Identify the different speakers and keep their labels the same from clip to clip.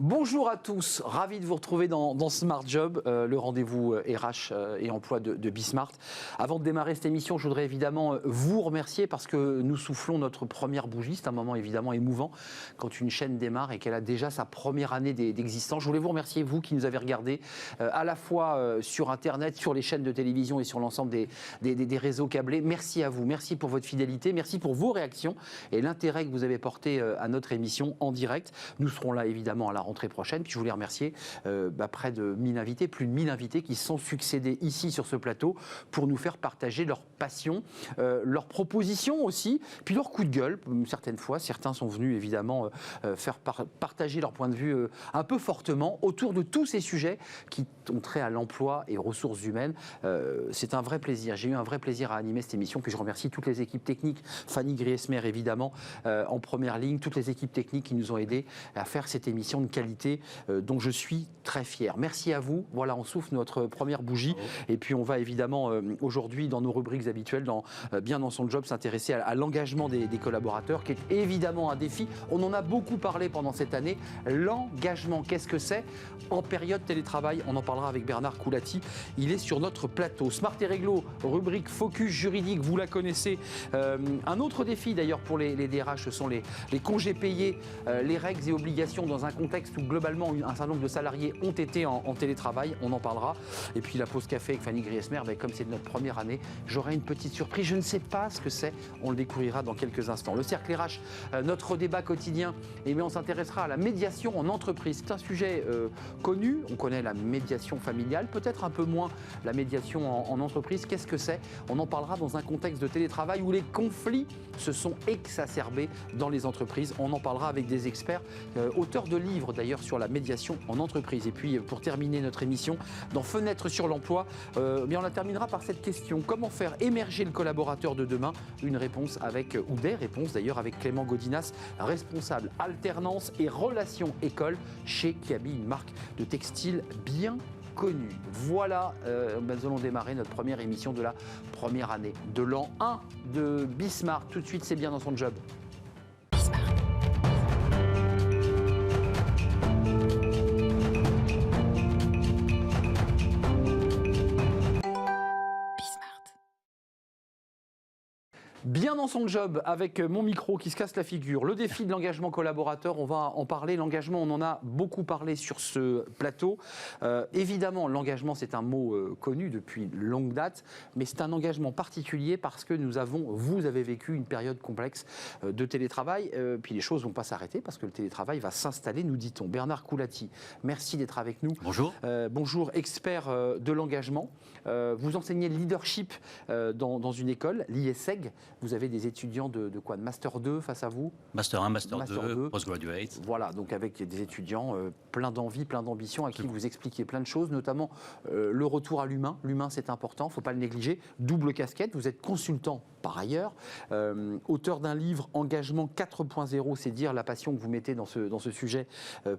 Speaker 1: Bonjour à tous, ravi de vous retrouver dans Smart Job, le rendez-vous RH et emploi de Bismart. Avant de démarrer cette émission, je voudrais évidemment vous remercier parce que nous soufflons notre première bougie. C'est un moment évidemment émouvant quand une chaîne démarre et qu'elle a déjà sa première année d'existence. Je voulais vous remercier, vous qui nous avez regardé à la fois sur Internet, sur les chaînes de télévision et sur l'ensemble des réseaux câblés. Merci à vous, merci pour votre fidélité, merci pour vos réactions et l'intérêt que vous avez porté à notre émission en direct. Nous serons là évidemment à la rentrée prochaine. Puis je voulais remercier près de 1000 invités, plus de 1000 invités qui se sont succédés ici sur ce plateau pour nous faire partager leur passion, leurs propositions aussi, puis leur coup de gueule. Certaines fois, certains sont venus évidemment faire partager leur point de vue un peu fortement autour de tous ces sujets qui ont trait à l'emploi et aux ressources humaines. C'est un vrai plaisir. J'ai eu un vrai plaisir à animer cette émission. Puis je remercie toutes les équipes techniques, Fanny Griesmer évidemment en première ligne, toutes les équipes techniques qui nous ont aidés à faire cette émission de qualité dont je suis très fier. Merci à vous. Voilà, on souffle notre première bougie. Et puis on va évidemment aujourd'hui dans nos rubriques habituelles, bien dans son job, s'intéresser à l'engagement des collaborateurs, qui est évidemment un défi. On en a beaucoup parlé pendant cette année. L'engagement, qu'est-ce que c'est en période télétravail? On en parlera avec Bernard Coulati. Il est sur notre plateau. Smart et Réglo, rubrique focus juridique, vous la connaissez. Un autre défi d'ailleurs pour les DRH, ce sont les congés payés, les règles et obligations dans un contexte où globalement un certain nombre de salariés ont été en télétravail, on en parlera. Et puis la pause café avec Fanny Griesmer, comme c'est notre première année, j'aurai une petite surprise, je ne sais pas ce que c'est, on le découvrira dans quelques instants. Le cercle RH, notre débat quotidien, on s'intéressera à la médiation en entreprise. C'est un sujet connu, on connaît la médiation familiale, peut-être un peu moins la médiation en entreprise. Qu'est-ce que c'est? On en parlera dans un contexte de télétravail où les conflits se sont exacerbés dans les entreprises. On en parlera avec des experts, auteurs de livres d'ailleurs sur la médiation en entreprise. Et puis pour terminer notre émission, dans Fenêtre sur l'emploi, on la terminera par cette question: comment faire émerger le collaborateur de demain? Une réponse ou des réponses d'ailleurs avec Clément Godinas, responsable alternance et relations école chez Kiabi, une marque de textile bien connue. Voilà, nous allons démarrer notre première émission de la première année de l'an 1 de Bismart. Tout de suite, c'est bien dans son job. Bien dans son job, avec mon micro qui se casse la figure, le défi de l'engagement collaborateur, on va en parler. L'engagement, on en a beaucoup parlé sur ce plateau. Évidemment, l'engagement, c'est un mot connu depuis longue date, mais c'est un engagement particulier parce que vous avez vécu une période complexe de télétravail, puis les choses ne vont pas s'arrêter parce que le télétravail va s'installer, nous dit-on. Bernard Coulati, merci d'être avec nous.
Speaker 2: Bonjour.
Speaker 1: Bonjour, expert de l'engagement. Vous enseignez le leadership dans une école, l'IESEG. Vous avez des étudiants de quoi? De Master 2 face à vous?
Speaker 2: Master 1, Master 2, Postgraduate.
Speaker 1: Voilà, donc avec des étudiants plein d'envie, plein d'ambition, à qui vous expliquez plein de choses, notamment le retour à l'humain. L'humain, c'est important, il ne faut pas le négliger. Double casquette, vous êtes consultant par ailleurs, auteur d'un livre Engagement 4.0, c'est dire la passion que vous mettez dans ce sujet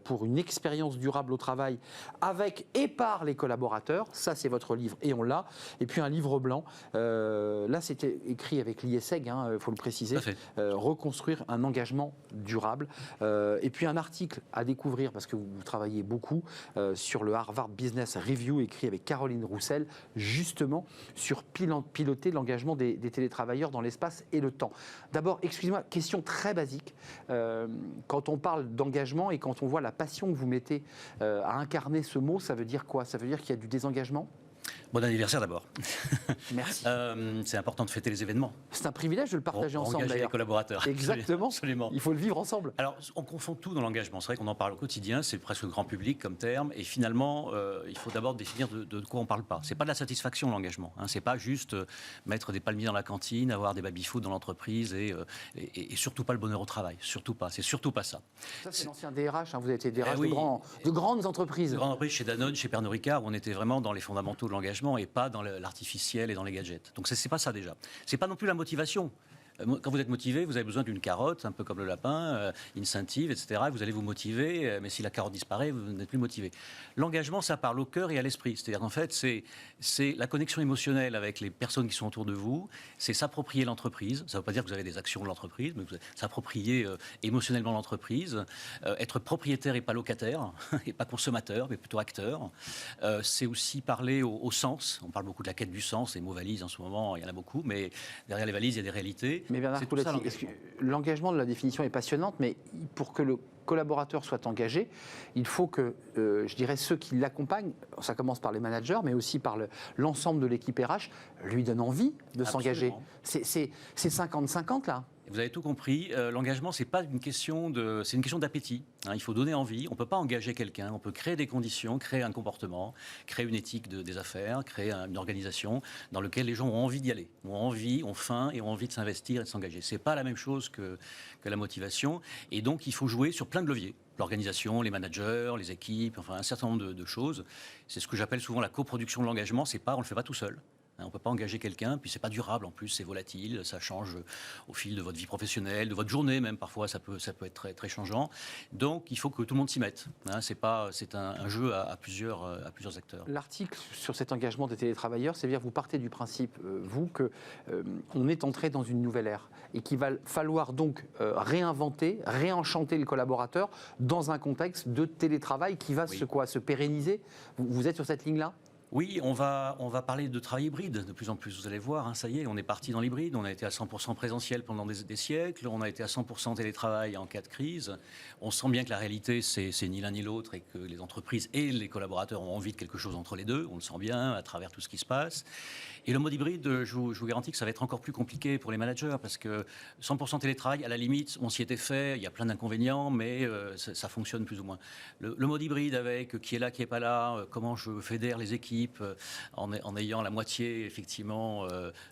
Speaker 1: pour une expérience durable au travail avec et par les collaborateurs. Ça, c'est votre livre et on l'a. Et puis un livre blanc, là c'était écrit avec l'IESEG, il faut le préciser, reconstruire un engagement durable. Et puis un article à découvrir, parce que vous travaillez beaucoup, sur le Harvard Business Review, écrit avec Caroline Roussel, justement sur piloter l'engagement des télétravailleurs dans l'espace et le temps. D'abord, excusez-moi, question très basique. Quand on parle d'engagement et quand on voit la passion que vous mettez à incarner ce mot, ça veut dire quoi? Ça veut dire qu'il y a du désengagement?
Speaker 2: Bon anniversaire d'abord.
Speaker 1: Merci.
Speaker 2: C'est important de fêter les événements.
Speaker 1: C'est un privilège de le partager ensemble d'ailleurs.
Speaker 2: Les collaborateurs.
Speaker 1: Exactement.
Speaker 2: Absolument.
Speaker 1: Il faut le vivre ensemble.
Speaker 2: Alors, on confond tout dans l'engagement. C'est vrai qu'on en parle au quotidien, c'est presque grand public comme terme. Et finalement, il faut d'abord définir de quoi on ne parle pas. Ce n'est pas de la satisfaction, l'engagement. Ce n'est pas juste mettre des palmiers dans la cantine, avoir des baby-foot dans l'entreprise et surtout pas le bonheur au travail. Surtout pas. C'est surtout pas ça.
Speaker 1: Ça, c'est l'ancien DRH. Vous avez été DRH de grandes entreprises.
Speaker 2: De grandes entreprises, chez Danone, chez Pernod Ricard, où on était vraiment dans les fondamentaux de l'engagement et pas dans l'artificiel et dans les gadgets. Donc c'est pas ça déjà. C'est pas non plus la motivation. Quand vous êtes motivé, vous avez besoin d'une carotte, un peu comme le lapin, incentive, etc. Vous allez vous motiver, mais si la carotte disparaît, vous n'êtes plus motivé. L'engagement, ça parle au cœur et à l'esprit. C'est-à-dire qu'en fait, c'est la connexion émotionnelle avec les personnes qui sont autour de vous, c'est s'approprier l'entreprise. Ça ne veut pas dire que vous avez des actions de l'entreprise, mais vous s'approprier émotionnellement l'entreprise, être propriétaire et pas locataire, et pas consommateur, mais plutôt acteur. C'est aussi parler au sens. On parle beaucoup de la quête du sens, les mots valises en ce moment, il y en a beaucoup, mais derrière les valises, il y a des réalités.
Speaker 1: Mais Bernard Couletti, l'engagement de la définition est passionnante, mais pour que le collaborateur soit engagé, il faut que, je dirais, ceux qui l'accompagnent, ça commence par les managers, mais aussi par l'ensemble de l'équipe RH, lui donnent envie de s'engager. C'est 50-50 là.
Speaker 2: Vous avez tout compris. L'engagement, c'est une question d'appétit. Il faut donner envie. On ne peut pas engager quelqu'un. On peut créer des conditions, créer un comportement, créer une éthique des affaires, créer une organisation dans laquelle les gens ont envie d'y aller, ont faim et ont envie de s'investir et de s'engager. C'est pas la même chose que la motivation. Et donc, il faut jouer sur plein de leviers. L'organisation, les managers, les équipes, enfin un certain nombre de choses. C'est ce que j'appelle souvent la coproduction de l'engagement. On le fait pas tout seul. On ne peut pas engager quelqu'un, puis c'est pas durable en plus, c'est volatile, ça change au fil de votre vie professionnelle, de votre journée même, parfois ça peut être très, très changeant. Donc il faut que tout le monde s'y mette. C'est un jeu à plusieurs acteurs.
Speaker 1: L'article sur cet engagement des télétravailleurs, c'est-à-dire vous partez du principe, vous, qu'on est entré dans une nouvelle ère et qu'il va falloir donc réinventer, réenchanter le collaborateur dans un contexte de télétravail qui va se pérenniser. Vous êtes sur cette ligne-là ?
Speaker 2: Oui, on va parler de travail hybride de plus en plus. Vous allez voir, ça y est, on est parti dans l'hybride. On a été à 100% présentiel pendant des siècles. On a été à 100% télétravail en cas de crise. On sent bien que la réalité, c'est ni l'un ni l'autre et que les entreprises et les collaborateurs ont envie de quelque chose entre les deux. On le sent bien à travers tout ce qui se passe. Et le mode hybride, je vous garantis que ça va être encore plus compliqué pour les managers parce que 100% télétravail, à la limite, on s'y était fait. Il y a plein d'inconvénients, mais ça fonctionne plus ou moins. Le mode hybride avec qui est là, qui n'est pas là, comment je fédère les équipes, en ayant la moitié effectivement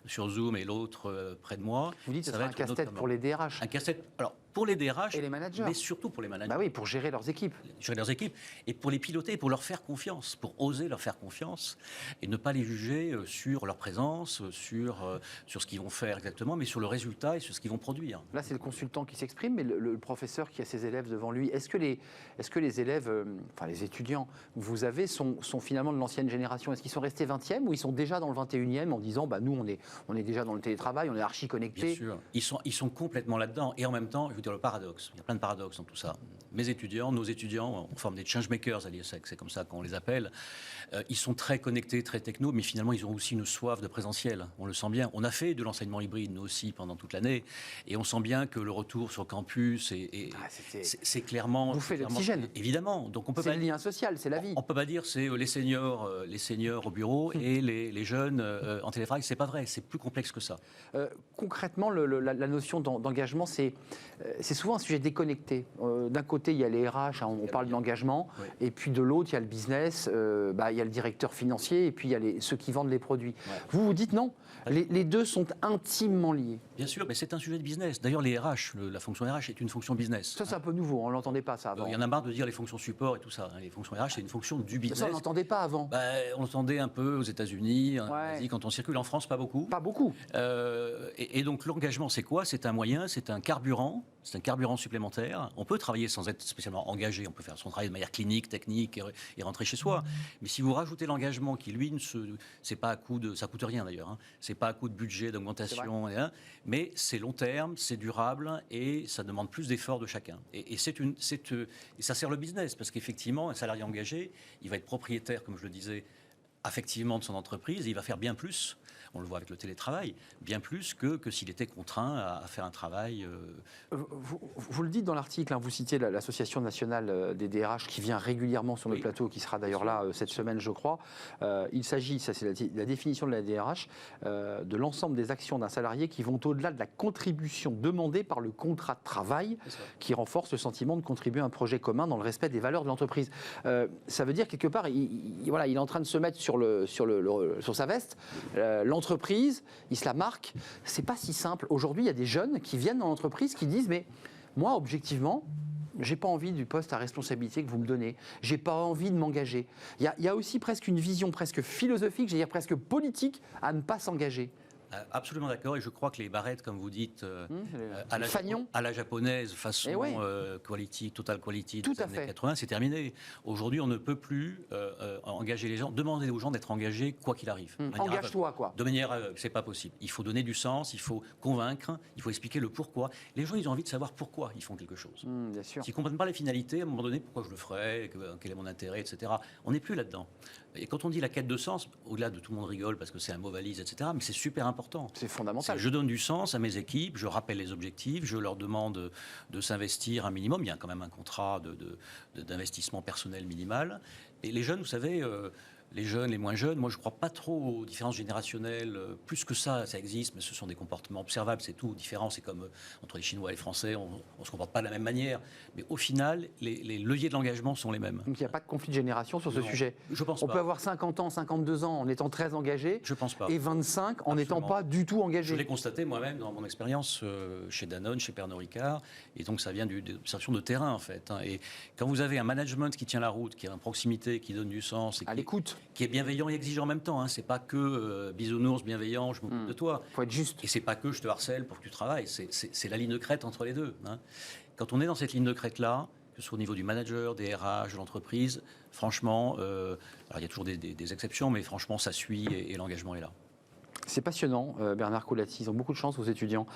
Speaker 2: sur Zoom et l'autre près de moi.
Speaker 1: Vous dites que ça va être un casse-tête pour les DRH.
Speaker 2: Un casse-tête. Alors pour les DRH
Speaker 1: et les managers,
Speaker 2: mais surtout pour les managers.
Speaker 1: Bah oui, pour gérer leurs équipes.
Speaker 2: Gérer leurs équipes et pour les piloter, pour leur faire confiance, pour oser leur faire confiance et ne pas les juger sur leur présence, sur ce qu'ils vont faire exactement, mais sur le résultat et sur ce qu'ils vont produire.
Speaker 1: Là, c'est le consultant qui s'exprime, mais le professeur qui a ses élèves devant lui, est-ce que les élèves, enfin les étudiants que vous avez sont finalement de l'ancienne génération? Est-ce qu'ils sont restés 20e ou ils sont déjà dans le 21e en disant bah, nous, on est déjà dans le télétravail, on est archi connectés?
Speaker 2: Bien sûr, ils sont complètement là-dedans. Et en même temps, je veux dire le paradoxe, il y a plein de paradoxes dans tout ça. Mes étudiants, nos étudiants, on forme des changemakers à l'IESEC, c'est comme ça qu'on les appelle. Ils sont très connectés, très techno, mais finalement, ils ont aussi une soif de présentiel. On le sent bien. On a fait de l'enseignement hybride, nous aussi, pendant toute l'année. Et on sent bien que le retour sur campus, c'est clairement...
Speaker 1: Vous faites l'oxygène.
Speaker 2: Évidemment. Donc on peut
Speaker 1: c'est le lien social, c'est la vie.
Speaker 2: On ne peut pas dire c'est les seniors au bureau et les jeunes en télétravail. C'est pas vrai. C'est plus complexe que ça.
Speaker 1: Concrètement, la notion d'engagement, c'est souvent un sujet déconnecté. D'un côté, il y a les RH, on parle de l'engagement, oui. Et puis de l'autre, il y a le business, il y a le directeur financier, et puis il y a ceux qui vendent les produits. Ouais. Vous dites non, les deux sont intimement liés.
Speaker 2: Bien sûr, mais c'est un sujet de business. D'ailleurs, les RH, la fonction RH est une fonction business.
Speaker 1: Ça, c'est un peu nouveau, on ne l'entendait pas ça avant.
Speaker 2: Il y en a marre de dire les fonctions support et tout ça. Les fonctions RH, c'est une fonction du business.
Speaker 1: Ça, on n'entendait pas avant.
Speaker 2: On l'entendait un peu aux États-Unis, en Asie, quand on circule. En France, pas beaucoup.
Speaker 1: Pas beaucoup.
Speaker 2: Et donc, l'engagement, c'est quoi? C'est un moyen, c'est un carburant supplémentaire. On peut travailler sans être spécialement engagé, on peut faire son travail de manière clinique, technique et rentrer chez soi. Mais si vous rajoutez l'engagement qui, lui, c'est pas à coup de... Ça coûte rien d'ailleurs, hein. C'est pas à coup de budget, d'augmentation, mais c'est long terme, c'est durable et ça demande plus d'efforts de chacun. Et ça sert le business parce qu'effectivement, un salarié engagé, il va être propriétaire, comme je le disais, affectivement de son entreprise et il va faire bien plus. On le voit avec le télétravail, bien plus que s'il était contraint à faire un travail...
Speaker 1: Vous le dites dans l'article, hein, vous citez l'Association nationale des DRH qui vient régulièrement sur notre plateau, qui sera d'ailleurs là cette semaine, je crois. Il s'agit, ça c'est la définition de la DRH, de l'ensemble des actions d'un salarié qui vont au-delà de la contribution demandée par le contrat de travail, qui renforce le sentiment de contribuer à un projet commun dans le respect des valeurs de l'entreprise. Ça veut dire, quelque part, il est en train de se mettre sur sa veste, l'entreprise, il se la marque. C'est pas si simple. Aujourd'hui, il y a des jeunes qui viennent dans l'entreprise qui disent mais moi, objectivement, j'ai pas envie du poste à responsabilité que vous me donnez. J'ai pas envie de m'engager. Il y a aussi presque une vision presque philosophique, j'allais dire presque politique, à ne pas s'engager.
Speaker 2: Absolument d'accord, et je crois que les barrettes, comme vous dites,
Speaker 1: les fagnons.
Speaker 2: à la japonaise, façon
Speaker 1: Eh oui.
Speaker 2: quality, total quality
Speaker 1: Tout
Speaker 2: des
Speaker 1: à
Speaker 2: années
Speaker 1: fait.
Speaker 2: 80, c'est terminé. Aujourd'hui, on ne peut plus engager les gens, demander aux gens d'être engagés quoi qu'il arrive. De manière
Speaker 1: Engage-toi, quoi.
Speaker 2: De manière, c'est pas possible. Il faut donner du sens, il faut convaincre, il faut expliquer le pourquoi. Les gens, ils ont envie de savoir pourquoi ils font quelque chose.
Speaker 1: Bien sûr.
Speaker 2: S'ils ne comprennent pas les finalités, à un moment donné, pourquoi je le ferais, quel est mon intérêt, etc. On n'est plus là-dedans. Et quand on dit la quête de sens, au-delà de tout le monde rigole parce que c'est un mot valise, etc., mais c'est super important.
Speaker 1: C'est fondamental.
Speaker 2: Je donne du sens à mes équipes, je rappelle les objectifs, je leur demande de s'investir un minimum. Il y a quand même un contrat d'investissement personnel minimal. Et les jeunes, vous savez, les jeunes, les moins jeunes, moi je ne crois pas trop aux différences générationnelles. Plus que ça existe, mais ce sont des comportements observables, c'est tout. Différent, c'est comme entre les Chinois et les Français, on ne se comporte pas de la même manière. Mais au final, les leviers de l'engagement sont les mêmes.
Speaker 1: Donc il n'y a pas de conflit de génération sur ce sujet.
Speaker 2: Je pense
Speaker 1: On
Speaker 2: pas.
Speaker 1: peut avoir 50 ans, 52 ans en étant très engagé.
Speaker 2: Je pense pas.
Speaker 1: Et 25 en n'étant pas du tout engagé.
Speaker 2: Je l'ai constaté moi-même dans mon expérience chez Danone, chez Pernod Ricard. Et donc ça vient de l'observation de terrain en fait. Et quand vous avez un management qui tient la route, qui est en proximité, qui donne du sens, et
Speaker 1: à l'écoute,
Speaker 2: qui est bienveillant et exigeant en même temps. C'est pas que bisounours, bienveillant, je m'occupe de toi.
Speaker 1: Il faut être juste.
Speaker 2: Et c'est pas que je te harcèle pour que tu travailles. C'est la ligne de crête entre les deux. Quand on est dans cette ligne de crête-là, que ce soit au niveau du manager, des RH, de l'entreprise, franchement, alors il y a toujours des exceptions, mais franchement, ça suit et l'engagement est là.
Speaker 1: C'est passionnant, Bernard Coulati. Ils ont beaucoup de chance, vos étudiants.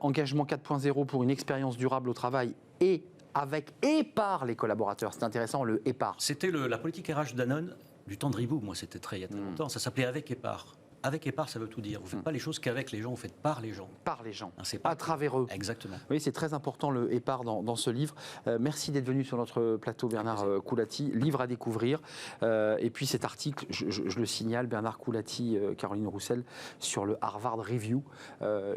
Speaker 1: Engagement 4.0 pour une expérience durable au travail et avec et par les collaborateurs. C'est intéressant, le et par.
Speaker 2: C'était la politique RH de Danone du temps de Ribou. Moi, c'était il y a très longtemps. Ça s'appelait avec et par. Avec et par, ça veut tout dire. Vous ne faites pas les choses qu'avec les gens, vous faites par les gens.
Speaker 1: Par les gens,
Speaker 2: c'est pas
Speaker 1: à travers eux.
Speaker 2: Exactement.
Speaker 1: Oui, c'est très important le et par dans ce livre. Merci d'être venu sur notre plateau, Bernard Coulati. Livre à découvrir. Et puis cet article, je le signale, Bernard Coulati, Caroline Roussel, sur le Harvard Review.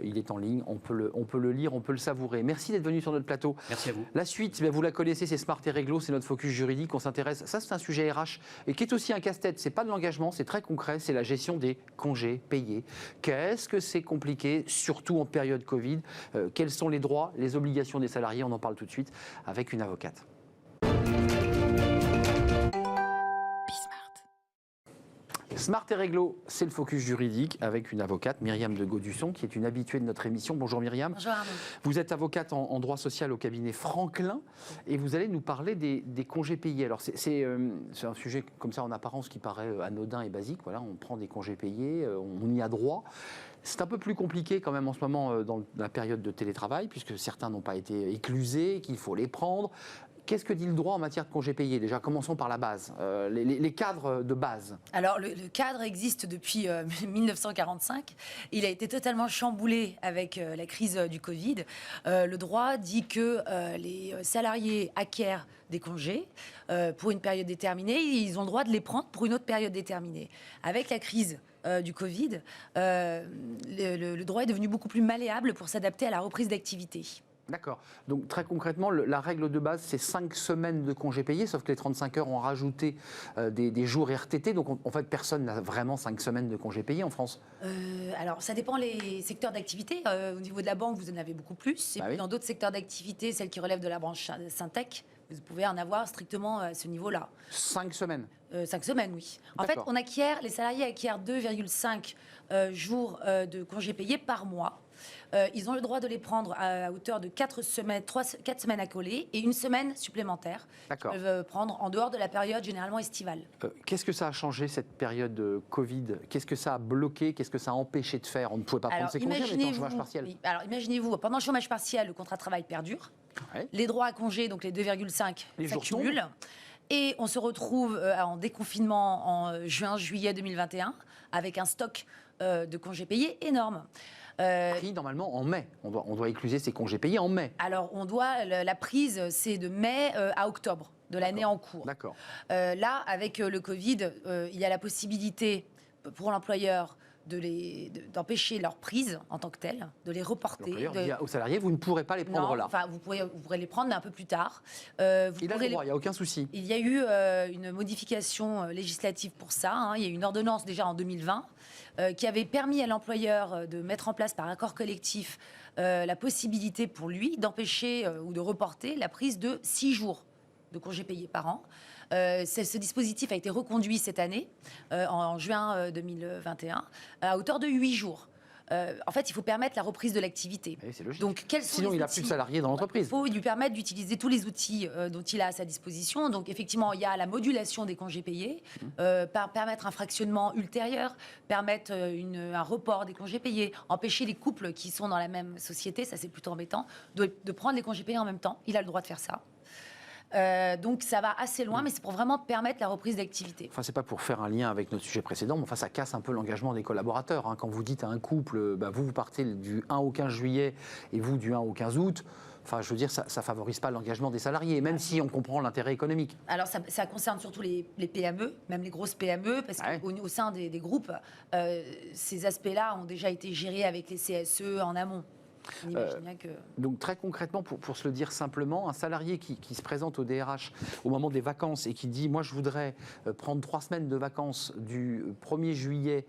Speaker 1: Il est en ligne, on peut le lire, on peut le savourer. Merci d'être venu sur notre plateau.
Speaker 2: Merci à vous.
Speaker 1: La suite, vous la connaissez, c'est Smart et Réglo, c'est notre focus juridique. On s'intéresse, ça c'est un sujet RH et qui est aussi un casse-tête. C'est pas de l'engagement, c'est très concret, c'est la gestion des congés payés. Qu'est-ce que c'est compliqué, surtout en période Covid? Quels sont les droits, les obligations des salariés? On en parle tout de suite avec une avocate. Smart et Réglo, c'est le focus juridique avec une avocate, Myriam de Gaudusson, qui est une habituée de notre émission. Bonjour Myriam.
Speaker 3: Bonjour Arnaud.
Speaker 1: Vous êtes avocate en droit social au cabinet Franklin et vous allez nous parler des congés payés. Alors c'est un sujet comme ça en apparence qui paraît anodin et basique. Voilà, on prend des congés payés, on y a droit. C'est un peu plus compliqué quand même en ce moment dans la période de télétravail puisque certains n'ont pas été éclusés, qu'il faut les prendre. Qu'est-ce que dit le droit en matière de congés payés? Déjà, commençons par la base, les cadres de base.
Speaker 3: Alors, le cadre existe depuis 1945. Il a été totalement chamboulé avec la crise du Covid. Le droit dit que les salariés acquièrent des congés pour une période déterminée. Et ils ont le droit de les prendre pour une autre période déterminée. Avec la crise du Covid, le droit est devenu beaucoup plus malléable pour s'adapter à la reprise d'activité.
Speaker 1: D'accord. Donc très concrètement, la règle de base, c'est 5 semaines de congés payés, sauf que les 35 heures ont rajouté des jours RTT. Donc en fait, personne n'a vraiment 5 semaines de congés payés en France.
Speaker 3: Alors ça dépend les secteurs d'activité. Au niveau de la banque, vous en avez beaucoup plus. Et puis dans d'autres secteurs d'activité, celles qui relèvent de la branche Syntec, vous pouvez en avoir strictement à ce niveau-là.
Speaker 1: 5 semaines
Speaker 3: 5 semaines, oui. En fait, les salariés acquièrent 2,5 jours de congés payés par mois. Ils ont le droit de les prendre à hauteur de 4 semaines à coller et une semaine supplémentaire qu'ils peuvent prendre en dehors de la période généralement estivale.
Speaker 1: Qu'est-ce que ça a changé cette période de Covid? Qu'est-ce que ça a bloqué? Qu'est-ce que ça a empêché de faire? On ne pouvait pas prendre ses congés, mais en chômage partiel.
Speaker 3: Oui. Alors imaginez-vous, pendant le chômage partiel, le contrat de travail perdure.
Speaker 1: Ouais.
Speaker 3: Les droits à congés, donc les 2,5,
Speaker 1: s'accumulent.
Speaker 3: Et on se retrouve en déconfinement en juin-juillet 2021 avec un stock de congés payés énorme.
Speaker 1: Pris normalement en mai. On doit écluser ces congés payés en mai.
Speaker 3: Alors, la prise, c'est de mai à octobre de l'année en cours.
Speaker 1: D'accord.
Speaker 3: Là, avec le Covid, il y a la possibilité pour l'employeur d'empêcher leur prise en tant que telle, de les reporter.
Speaker 1: Aux salariés, vous ne pourrez pas les prendre là.
Speaker 3: Enfin, vous pourrez les prendre, mais un peu plus tard.
Speaker 1: Il a le droit, il n'y a aucun souci.
Speaker 3: Il y a eu une modification législative pour ça. Il y a eu une ordonnance déjà en 2020 qui avait permis à l'employeur de mettre en place par accord collectif la possibilité pour lui d'empêcher ou de reporter la prise de 6 jours de congés payés par an. Ce dispositif a été reconduit cette année, en juin 2021, à hauteur de 8 jours. en fait, il faut permettre la reprise de l'activité.
Speaker 1: Et c'est logique.
Speaker 3: Donc, quels sont
Speaker 1: Sinon,
Speaker 3: les
Speaker 1: il n'a
Speaker 3: outils
Speaker 1: plus de salariés dans l'entreprise.
Speaker 3: Il faut lui permettre d'utiliser tous les outils dont il a à sa disposition. Donc, effectivement, il y a la modulation des congés payés, permettre un fractionnement ultérieur, permettre un report des congés payés, empêcher les couples qui sont dans la même société, ça c'est plutôt embêtant, de prendre les congés payés en même temps. Il a le droit de faire ça. Donc ça va assez loin, mais c'est pour vraiment permettre la reprise d'activité.
Speaker 1: Enfin, c'est pas pour faire un lien avec notre sujet précédent, mais enfin, ça casse un peu l'engagement des collaborateurs. Quand vous dites à un couple, vous partez du 1 au 15 juillet et vous du 1 au 15 août, enfin, je veux dire, ça ne favorise pas l'engagement des salariés, même si on comprend l'intérêt économique.
Speaker 3: Alors ça concerne surtout les PME, même les grosses PME, parce qu'au sein des groupes, ces aspects-là ont déjà été gérés avec les CSE en amont. On imagine bien que...
Speaker 1: Donc très concrètement, pour se le dire simplement, un salarié qui se présente au DRH au moment des vacances et qui dit « moi je voudrais prendre 3 semaines de vacances du 1er juillet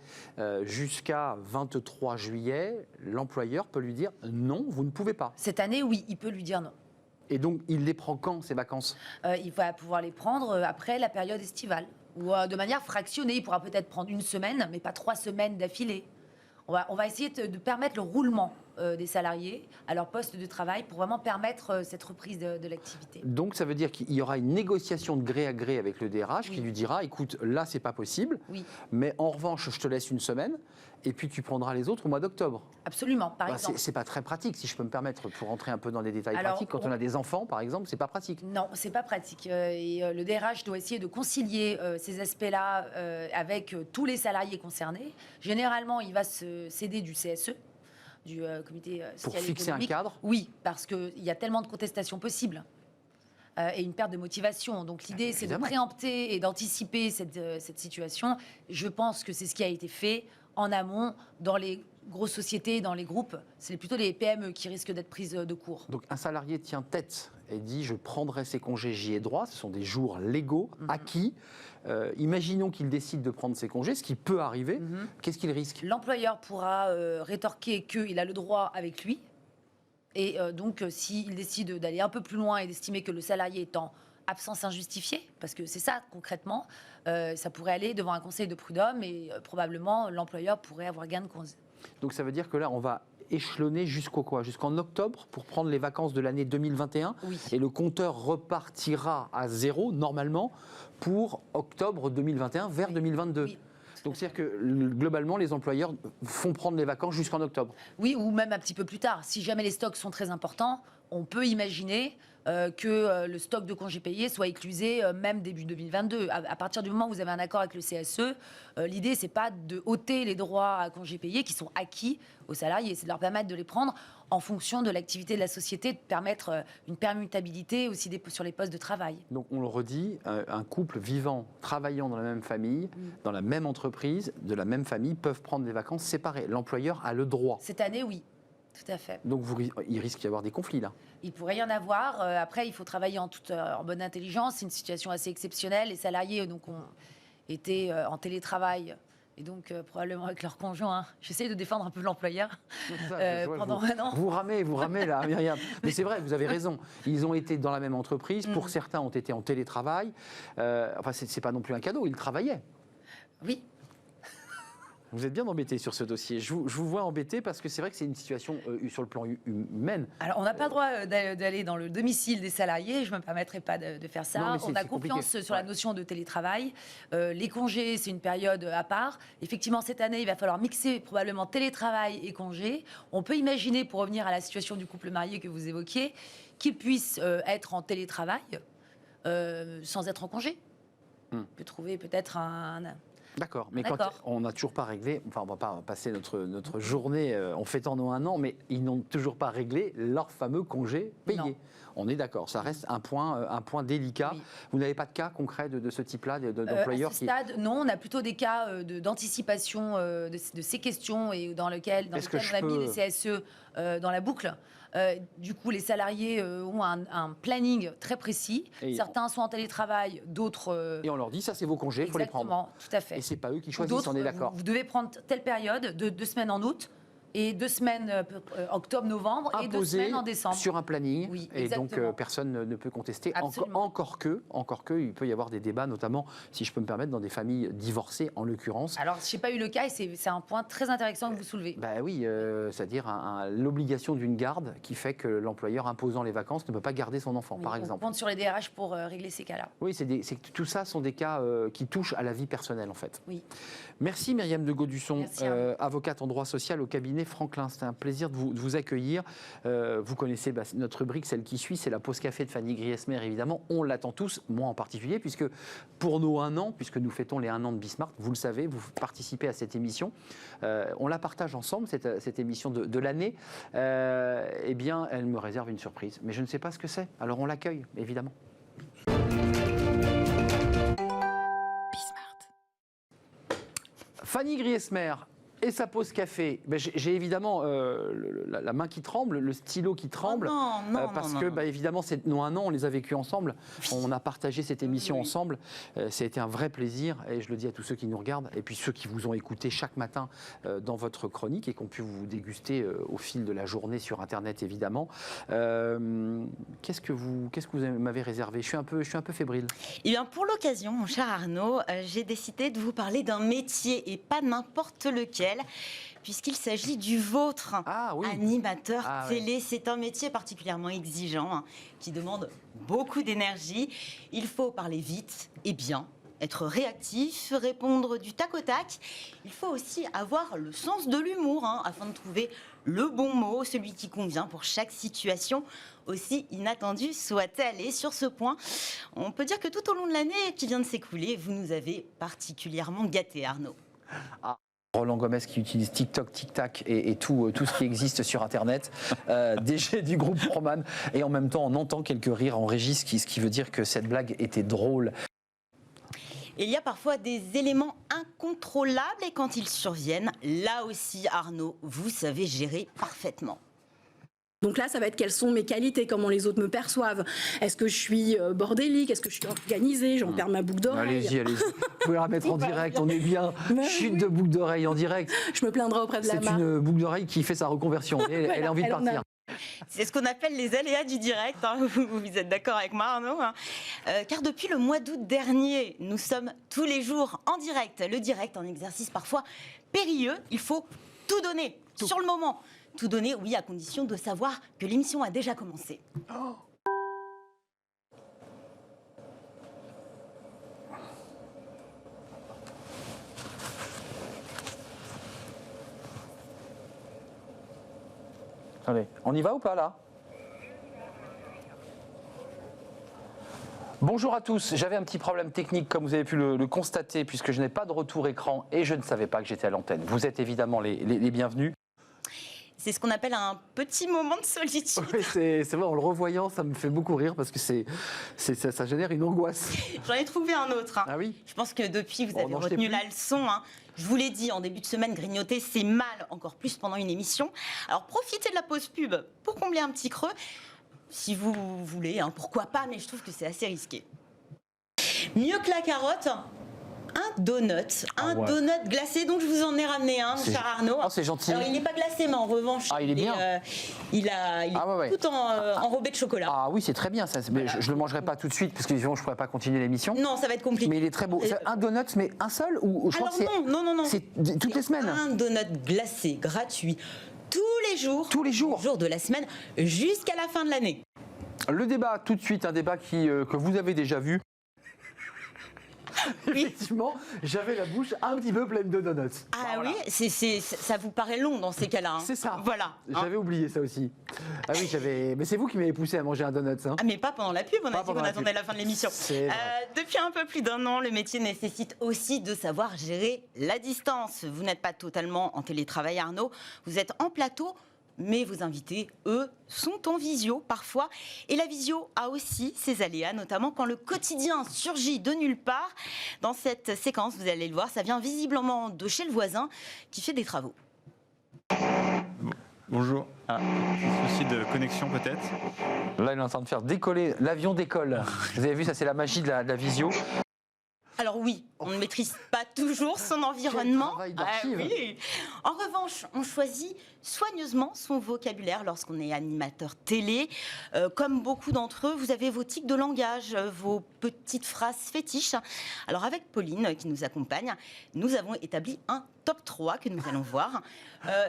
Speaker 1: jusqu'à 23 juillet », l'employeur peut lui dire « non, vous ne pouvez pas ».
Speaker 3: Cette année, oui, il peut lui dire non.
Speaker 1: Et donc il les prend quand, ces vacances ?
Speaker 3: Il va pouvoir les prendre après la période estivale. Ou de manière fractionnée, il pourra peut-être prendre 1 semaine, mais pas 3 semaines d'affilée. On va essayer de permettre le roulement des salariés à leur poste de travail pour vraiment permettre cette reprise de l'activité.
Speaker 1: Donc ça veut dire qu'il y aura une négociation de gré à gré avec le DRH qui lui dira, écoute, là c'est pas possible, mais en revanche je te laisse 1 semaine et puis tu prendras les autres au mois d'octobre.
Speaker 3: Absolument, par exemple.
Speaker 1: C'est pas très pratique, si je peux me permettre, pour rentrer un peu dans les détails pratiques. Quand on a des enfants, par exemple, c'est pas pratique.
Speaker 3: Non, c'est pas pratique. Et le DRH doit essayer de concilier ces aspects-là avec tous les salariés concernés. Généralement, il va se céder du CSE, du comité social
Speaker 1: pour fixer
Speaker 3: économique.
Speaker 1: Un cadre.
Speaker 3: Oui, parce qu'il y a tellement de contestations possibles. Et une perte de motivation. Donc l'idée, c'est de préempter et d'anticiper cette situation. Je pense que c'est ce qui a été fait en amont dans les grosses sociétés, dans les groupes. C'est plutôt les PME qui risquent d'être prises de court.
Speaker 1: Donc un salarié tient tête et dit je prendrai ces congés, j'y ai droit. Ce sont des jours légaux, acquis. Imaginons qu'il décide de prendre ses congés, ce qui peut arriver. Qu'est-ce qu'il risque ?
Speaker 3: L'employeur pourra rétorquer qu'il a le droit avec lui. Et donc, s'il décide d'aller un peu plus loin et d'estimer que le salarié est en absence injustifiée, parce que c'est ça concrètement, ça pourrait aller devant un conseil de prud'homme et probablement l'employeur pourrait avoir gain de cause.
Speaker 1: Donc ça veut dire que là, on va échelonner jusqu'au quoi ? Jusqu'en octobre pour prendre les vacances de l'année 2021 et le compteur repartira à 0 normalement pour octobre 2021 vers 2022. Oui. Donc c'est-à-dire que globalement, les employeurs font prendre les vacances jusqu'en octobre.
Speaker 3: Oui, ou même un petit peu plus tard. Si jamais les stocks sont très importants, on peut imaginer que le stock de congés payés soit éclusé même début 2022. À partir du moment où vous avez un accord avec le CSE, l'idée, c'est pas de ôter les droits à congés payés qui sont acquis aux salariés, c'est de leur permettre de les prendre en fonction de l'activité de la société, de permettre une permutabilité aussi sur les postes de travail.
Speaker 1: Donc on le redit, un couple vivant, travaillant dans la même famille, dans la même entreprise, de la même famille, peuvent prendre des vacances séparées. L'employeur a le droit.
Speaker 3: Cette année, oui. Tout à fait.
Speaker 1: Donc il risque d'y avoir des conflits là.
Speaker 3: Il pourrait y en avoir. Après, il faut travailler en bonne intelligence. C'est une situation assez exceptionnelle. Les salariés ont été en télétravail et donc probablement avec leur conjoint. J'essaie de défendre un peu l'employeur pendant un an.
Speaker 1: Vous ramez là, Myriam. Mais c'est vrai, vous avez raison. Ils ont été dans la même entreprise. Pour certains, ont été en télétravail. Enfin, c'est pas non plus un cadeau. Ils travaillaient.
Speaker 3: Oui.
Speaker 1: Vous êtes bien embêté sur ce dossier. Je vous vois embêté parce que c'est vrai que c'est une situation sur le plan humain.
Speaker 3: Alors, on n'a pas le droit d'aller dans le domicile des salariés. Je ne me permettrai pas de faire ça. Non, on a confiance sur la notion de télétravail. Les congés, c'est une période à part. Effectivement, cette année, il va falloir mixer probablement télétravail et congés. On peut imaginer, pour revenir à la situation du couple marié que vous évoquiez, qu'il puisse être en télétravail sans être en congé. On peut trouver peut-être un...
Speaker 1: D'accord, mais quand on n'a toujours pas réglé, enfin on ne va pas passer notre journée en fêtant nos 1 an, mais ils n'ont toujours pas réglé leur fameux congé payé. Non. On est d'accord, ça reste un point délicat. Oui. Vous n'avez pas de cas concrets de ce type-là, d'employeurs
Speaker 3: à ce stade, non, on a plutôt des cas d'anticipation de ces questions et dans lesquels on a mis les CSE dans la boucle. Du coup, les salariés ont un planning très précis. Certains sont en télétravail, d'autres...
Speaker 1: Et on leur dit, ça c'est vos congés, il faut les prendre.
Speaker 3: Exactement, tout à fait.
Speaker 1: Et c'est pas eux qui choisissent, on est d'accord.
Speaker 3: Vous devez prendre telle période, 2 semaines en août, Et 2 semaines octobre-novembre et 2
Speaker 1: imposé
Speaker 3: semaines en décembre.
Speaker 1: sur un planning,
Speaker 3: Oui,
Speaker 1: et donc
Speaker 3: exactement.
Speaker 1: personne ne peut contester.
Speaker 3: Absolument.
Speaker 1: Encore que, il peut y avoir des débats, notamment, si je peux me permettre, dans des familles divorcées, en l'occurrence.
Speaker 3: Alors, je n'ai pas eu le cas et c'est un point très intéressant que vous soulevez.
Speaker 1: Bah oui, c'est-à-dire l'obligation d'une garde qui fait que l'employeur imposant les vacances ne peut pas garder son enfant,
Speaker 3: Oui,
Speaker 1: par
Speaker 3: on
Speaker 1: exemple.
Speaker 3: compte sur les DRH pour régler ces cas-là.
Speaker 1: Oui, tout ça sont des cas qui touchent à la vie personnelle, en fait.
Speaker 3: Oui.
Speaker 1: Merci Myriam de Gaudusson,
Speaker 3: Merci à vous.
Speaker 1: avocate en droit social au cabinet Franklin. C'était un plaisir de vous accueillir. Vous connaissez notre rubrique, celle qui suit, c'est la pause café de Fanny Griesmer, évidemment. On l'attend tous, moi en particulier, puisque pour nos 1 an, puisque nous fêtons les 1 an de Bismart, vous le savez, vous participez à cette émission. On la partage ensemble, cette émission de l'année. Eh bien, elle me réserve une surprise. Mais je ne sais pas ce que c'est. Alors on l'accueille, évidemment. Fanny Griesmer et sa pause café. Ben, j'ai évidemment la main qui tremble, le stylo qui tremble, parce que évidemment, nos 1 an, on les a vécus ensemble. On a partagé cette émission ensemble. Ça a été un vrai plaisir, et je le dis à tous ceux qui nous regardent, et puis ceux qui vous ont écouté chaque matin dans votre chronique et qui ont pu vous déguster au fil de la journée sur Internet, évidemment. Qu'est-ce que vous m'avez réservé ? Je suis un peu fébrile.
Speaker 4: Eh bien, pour l'occasion, mon cher Arnaud, j'ai décidé de vous parler d'un métier et pas n'importe lequel, puisqu'il s'agit du vôtre, animateur télé. Ouais. C'est un métier particulièrement exigeant, qui demande beaucoup d'énergie. Il faut parler vite et bien, être réactif, répondre du tac au tac. Il faut aussi avoir le sens de l'humour, afin de trouver le bon mot, celui qui convient pour chaque situation, aussi inattendue soit-elle. Et sur ce point, on peut dire que tout au long de l'année qui vient de s'écouler, vous nous avez particulièrement gâtés, Arnaud.
Speaker 1: Roland Gomez qui utilise TikTok, TikTok et tout ce qui existe sur Internet, DG du groupe Proman, et en même temps on entend quelques rires en régie, ce qui veut dire que cette blague était drôle.
Speaker 4: Il y a parfois des éléments incontrôlables et quand ils surviennent, là aussi Arnaud, vous savez gérer parfaitement.
Speaker 5: Donc là, ça va être quelles sont mes qualités, comment les autres me perçoivent. Est-ce que je suis bordélique, est-ce que je suis organisée, j'en perds ma boucle d'oreille.
Speaker 1: Allez-y. Vous pouvez la remettre en direct, on est bien. Chute de boucle d'oreille en direct.
Speaker 5: Je me plaindrai auprès de la marque.
Speaker 1: C'est une boucle d'oreille qui fait sa reconversion. Elle a envie de partir.
Speaker 4: C'est ce qu'on appelle les aléas du direct. Vous êtes d'accord avec moi, Arnaud, car depuis le mois d'août dernier, nous sommes tous les jours en direct. Le direct, un exercice parfois périlleux. Il faut tout donner sur le moment. Tout donner, oui, à condition de savoir que l'émission a déjà commencé. Oh.
Speaker 1: Allez, on y va ou pas là ? Bonjour à tous, j'avais un petit problème technique comme vous avez pu le constater puisque je n'ai pas de retour écran et je ne savais pas que j'étais à l'antenne. Vous êtes évidemment les bienvenus.
Speaker 4: C'est ce qu'on appelle un petit moment de solitude.
Speaker 1: Oui, c'est vrai, en le revoyant, ça me fait beaucoup rire parce que ça génère une angoisse.
Speaker 4: J'en ai trouvé un autre.
Speaker 1: Ah oui ?
Speaker 4: Je pense que depuis, vous avez retenu la leçon. Je vous l'ai dit, en début de semaine, grignoter, c'est mal, encore plus pendant une émission. Alors, profitez de la pause pub pour combler un petit creux. Si vous voulez, pourquoi pas, mais je trouve que c'est assez risqué. Mieux que la carotte, un donut, donut glacé, donc je vous en ai ramené un, cher Arnaud.
Speaker 1: Oh, c'est gentil.
Speaker 4: Alors il n'est pas glacé, mais en revanche,
Speaker 1: il est bien.
Speaker 4: Il est tout enrobé de chocolat.
Speaker 1: Ah oui, c'est très bien ça. Mais je ne le mangerai pas tout de suite parce que sinon je ne pourrais pas continuer l'émission.
Speaker 4: Non, ça va être compliqué.
Speaker 1: Mais il est très beau. Un donut, mais un seul ou je
Speaker 4: Alors
Speaker 1: crois que
Speaker 4: non.
Speaker 1: C'est toutes les semaines.
Speaker 4: Un donut glacé, gratuit, tous les jours de la semaine, jusqu'à la fin de l'année.
Speaker 1: Le débat, tout de suite, un débat que vous avez déjà vu. Oui. Effectivement, j'avais la bouche un petit peu pleine de donuts.
Speaker 4: Ah voilà. Oui, ça vous paraît long dans ces cas-là.
Speaker 1: C'est ça.
Speaker 4: Voilà.
Speaker 1: J'avais oublié ça aussi. Ah oui, mais c'est vous qui m'avez poussé à manger un donut. Ah,
Speaker 4: mais pas pendant la pub, on a dit qu'on attendait la fin de l'émission. Depuis un peu plus d'1 an, le métier nécessite aussi de savoir gérer la distance. Vous n'êtes pas totalement en télétravail, Arnaud. Vous êtes en plateau. Mais vos invités, eux, sont en visio parfois. Et la visio a aussi ses aléas, notamment quand le quotidien surgit de nulle part. Dans cette séquence, vous allez le voir, ça vient visiblement de chez le voisin qui fait des travaux.
Speaker 6: Bonjour. Petit souci de connexion peut-être.
Speaker 1: Là, il est en train de faire décoller, l'avion décolle. Vous avez vu, ça c'est la magie de la visio.
Speaker 4: Alors oui, On ne maîtrise pas toujours son environnement.
Speaker 1: Quel travail d'archive.
Speaker 4: Oui. En revanche, on choisit soigneusement son vocabulaire lorsqu'on est animateur télé. Comme beaucoup d'entre eux, vous avez vos tics de langage, vos petites phrases fétiches. Alors avec Pauline qui nous accompagne, nous avons établi un top 3 que nous allons voir.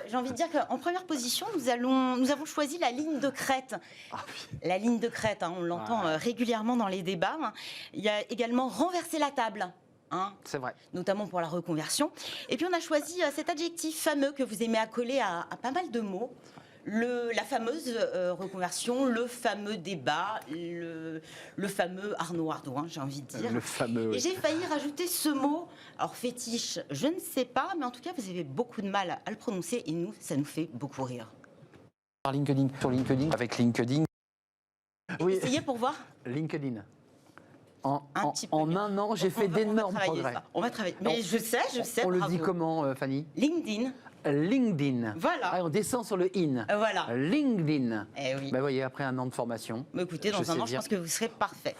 Speaker 4: J'ai envie de dire qu'en première position, nous avons choisi la ligne de crête. La ligne de crête, on l'entend régulièrement dans les débats. Il y a également renverser la table.
Speaker 1: C'est vrai.
Speaker 4: Notamment pour la reconversion. Et puis on a choisi cet adjectif fameux que vous aimez accoler à pas mal de mots. La fameuse reconversion, le fameux débat, le fameux Arnaud Ardouin, j'ai envie de dire.
Speaker 1: Le fameux.
Speaker 4: Et j'ai failli rajouter ce mot. Alors fétiche, je ne sais pas, mais en tout cas vous avez beaucoup de mal à le prononcer et nous, ça nous fait beaucoup rire.
Speaker 1: Sur LinkedIn, avec LinkedIn. Oui.
Speaker 4: Essayez pour voir.
Speaker 1: LinkedIn.
Speaker 4: Un
Speaker 1: un an, j'ai fait d'énormes progrès.
Speaker 4: On va travailler. Mais je sais.
Speaker 1: On le
Speaker 4: bravo.
Speaker 1: dit comment, Fanny?
Speaker 4: LinkedIn.
Speaker 1: LinkedIn.
Speaker 4: Voilà.
Speaker 1: On descend sur le in.
Speaker 4: Voilà.
Speaker 1: LinkedIn.
Speaker 4: Eh oui.
Speaker 1: Vous voyez, après un an de formation.
Speaker 4: Mais écoutez, dans un an, je pense que vous serez parfait.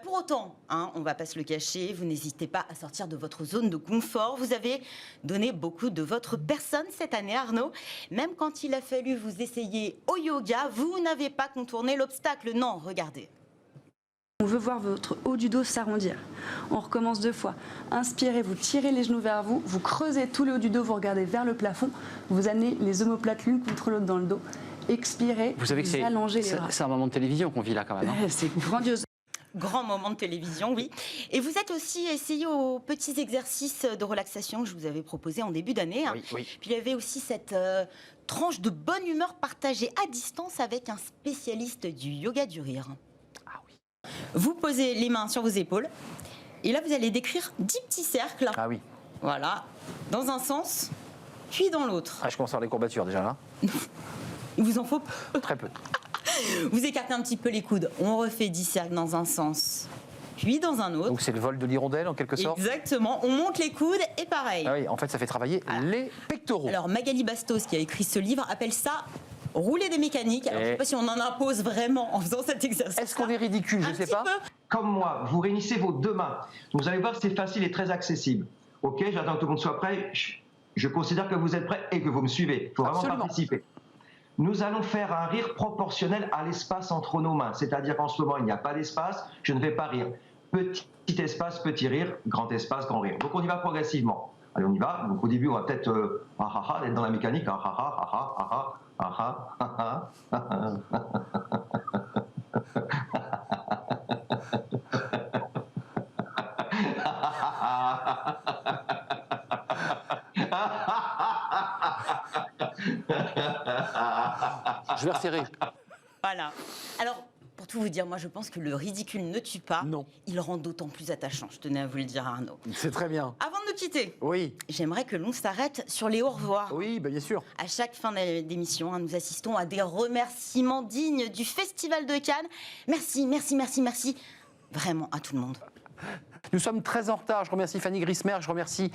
Speaker 4: Pour autant, on ne va pas se le cacher, vous n'hésitez pas à sortir de votre zone de confort. Vous avez donné beaucoup de votre personne cette année, Arnaud. Même quand il a fallu vous essayer au yoga, vous n'avez pas contourné l'obstacle. Non, regardez.
Speaker 7: On veut voir votre haut du dos s'arrondir. On recommence 2 fois. Inspirez, vous tirez les genoux vers vous, vous creusez tout le haut du dos, vous regardez vers le plafond, vous amenez les omoplates l'une contre l'autre dans le dos. Expirez,
Speaker 1: vous savez que
Speaker 7: allongez les bras.
Speaker 1: C'est un moment de télévision qu'on vit là quand même.
Speaker 7: C'est grandiose.
Speaker 4: Grand moment de télévision, oui. Et vous êtes aussi essayé aux petits exercices de relaxation que je vous avais proposés en début d'année.
Speaker 1: Oui.
Speaker 4: Puis il y avait aussi cette tranche de bonne humeur partagée à distance avec un spécialiste du yoga du rire. Vous posez les mains sur vos épaules et là vous allez décrire 10 petits cercles.
Speaker 1: Ah oui.
Speaker 4: Voilà, dans un sens, puis dans l'autre.
Speaker 1: Je commence à avoir des courbatures déjà là.
Speaker 4: Il vous en faut
Speaker 1: Très peu.
Speaker 4: Vous écartez un petit peu les coudes. On refait 10 cercles dans un sens, puis dans un autre.
Speaker 1: Donc c'est le vol de l'hirondelle en quelque sorte.
Speaker 4: Exactement, on monte les coudes et pareil.
Speaker 1: Ah oui, en fait ça fait travailler les pectoraux.
Speaker 4: Alors Magali Bastos qui a écrit ce livre appelle ça rouler des mécaniques. Alors, je ne sais pas si on en impose vraiment en faisant cet exercice.
Speaker 1: Est-ce qu'on est ridicule? Je ne sais pas.
Speaker 8: Comme moi, vous réunissez vos 2 mains. Vous allez voir, c'est facile et très accessible. Ok, j'attends que tout le monde soit prêt. Je considère que vous êtes prêts et que vous me suivez. Il faut vraiment participer. Nous allons faire un rire proportionnel à l'espace entre nos mains. C'est-à-dire qu'en ce moment, il n'y a pas d'espace. Je ne vais pas rire. Petit espace, petit rire. Grand espace, grand rire. Donc on y va progressivement. Allez, on y va. Donc au début, on va peut-être être dans la mécanique.
Speaker 1: Je vais resserrer.
Speaker 4: Voilà. Alors, pour tout vous dire, moi je pense que le ridicule ne tue pas.
Speaker 1: Non.
Speaker 4: Il rend d'autant plus attachant. Je tenais à vous le dire, Arnaud.
Speaker 1: C'est très bien.
Speaker 4: Avant de nous quitter,
Speaker 1: oui,
Speaker 4: j'aimerais que l'on s'arrête sur les au revoir.
Speaker 1: Oui, bien sûr.
Speaker 4: À chaque fin d'émission, nous assistons à des remerciements dignes du Festival de Cannes. Merci, merci, merci, merci. Vraiment à tout le monde.
Speaker 1: Nous sommes très en retard. Je remercie Fanny Griesmer, je remercie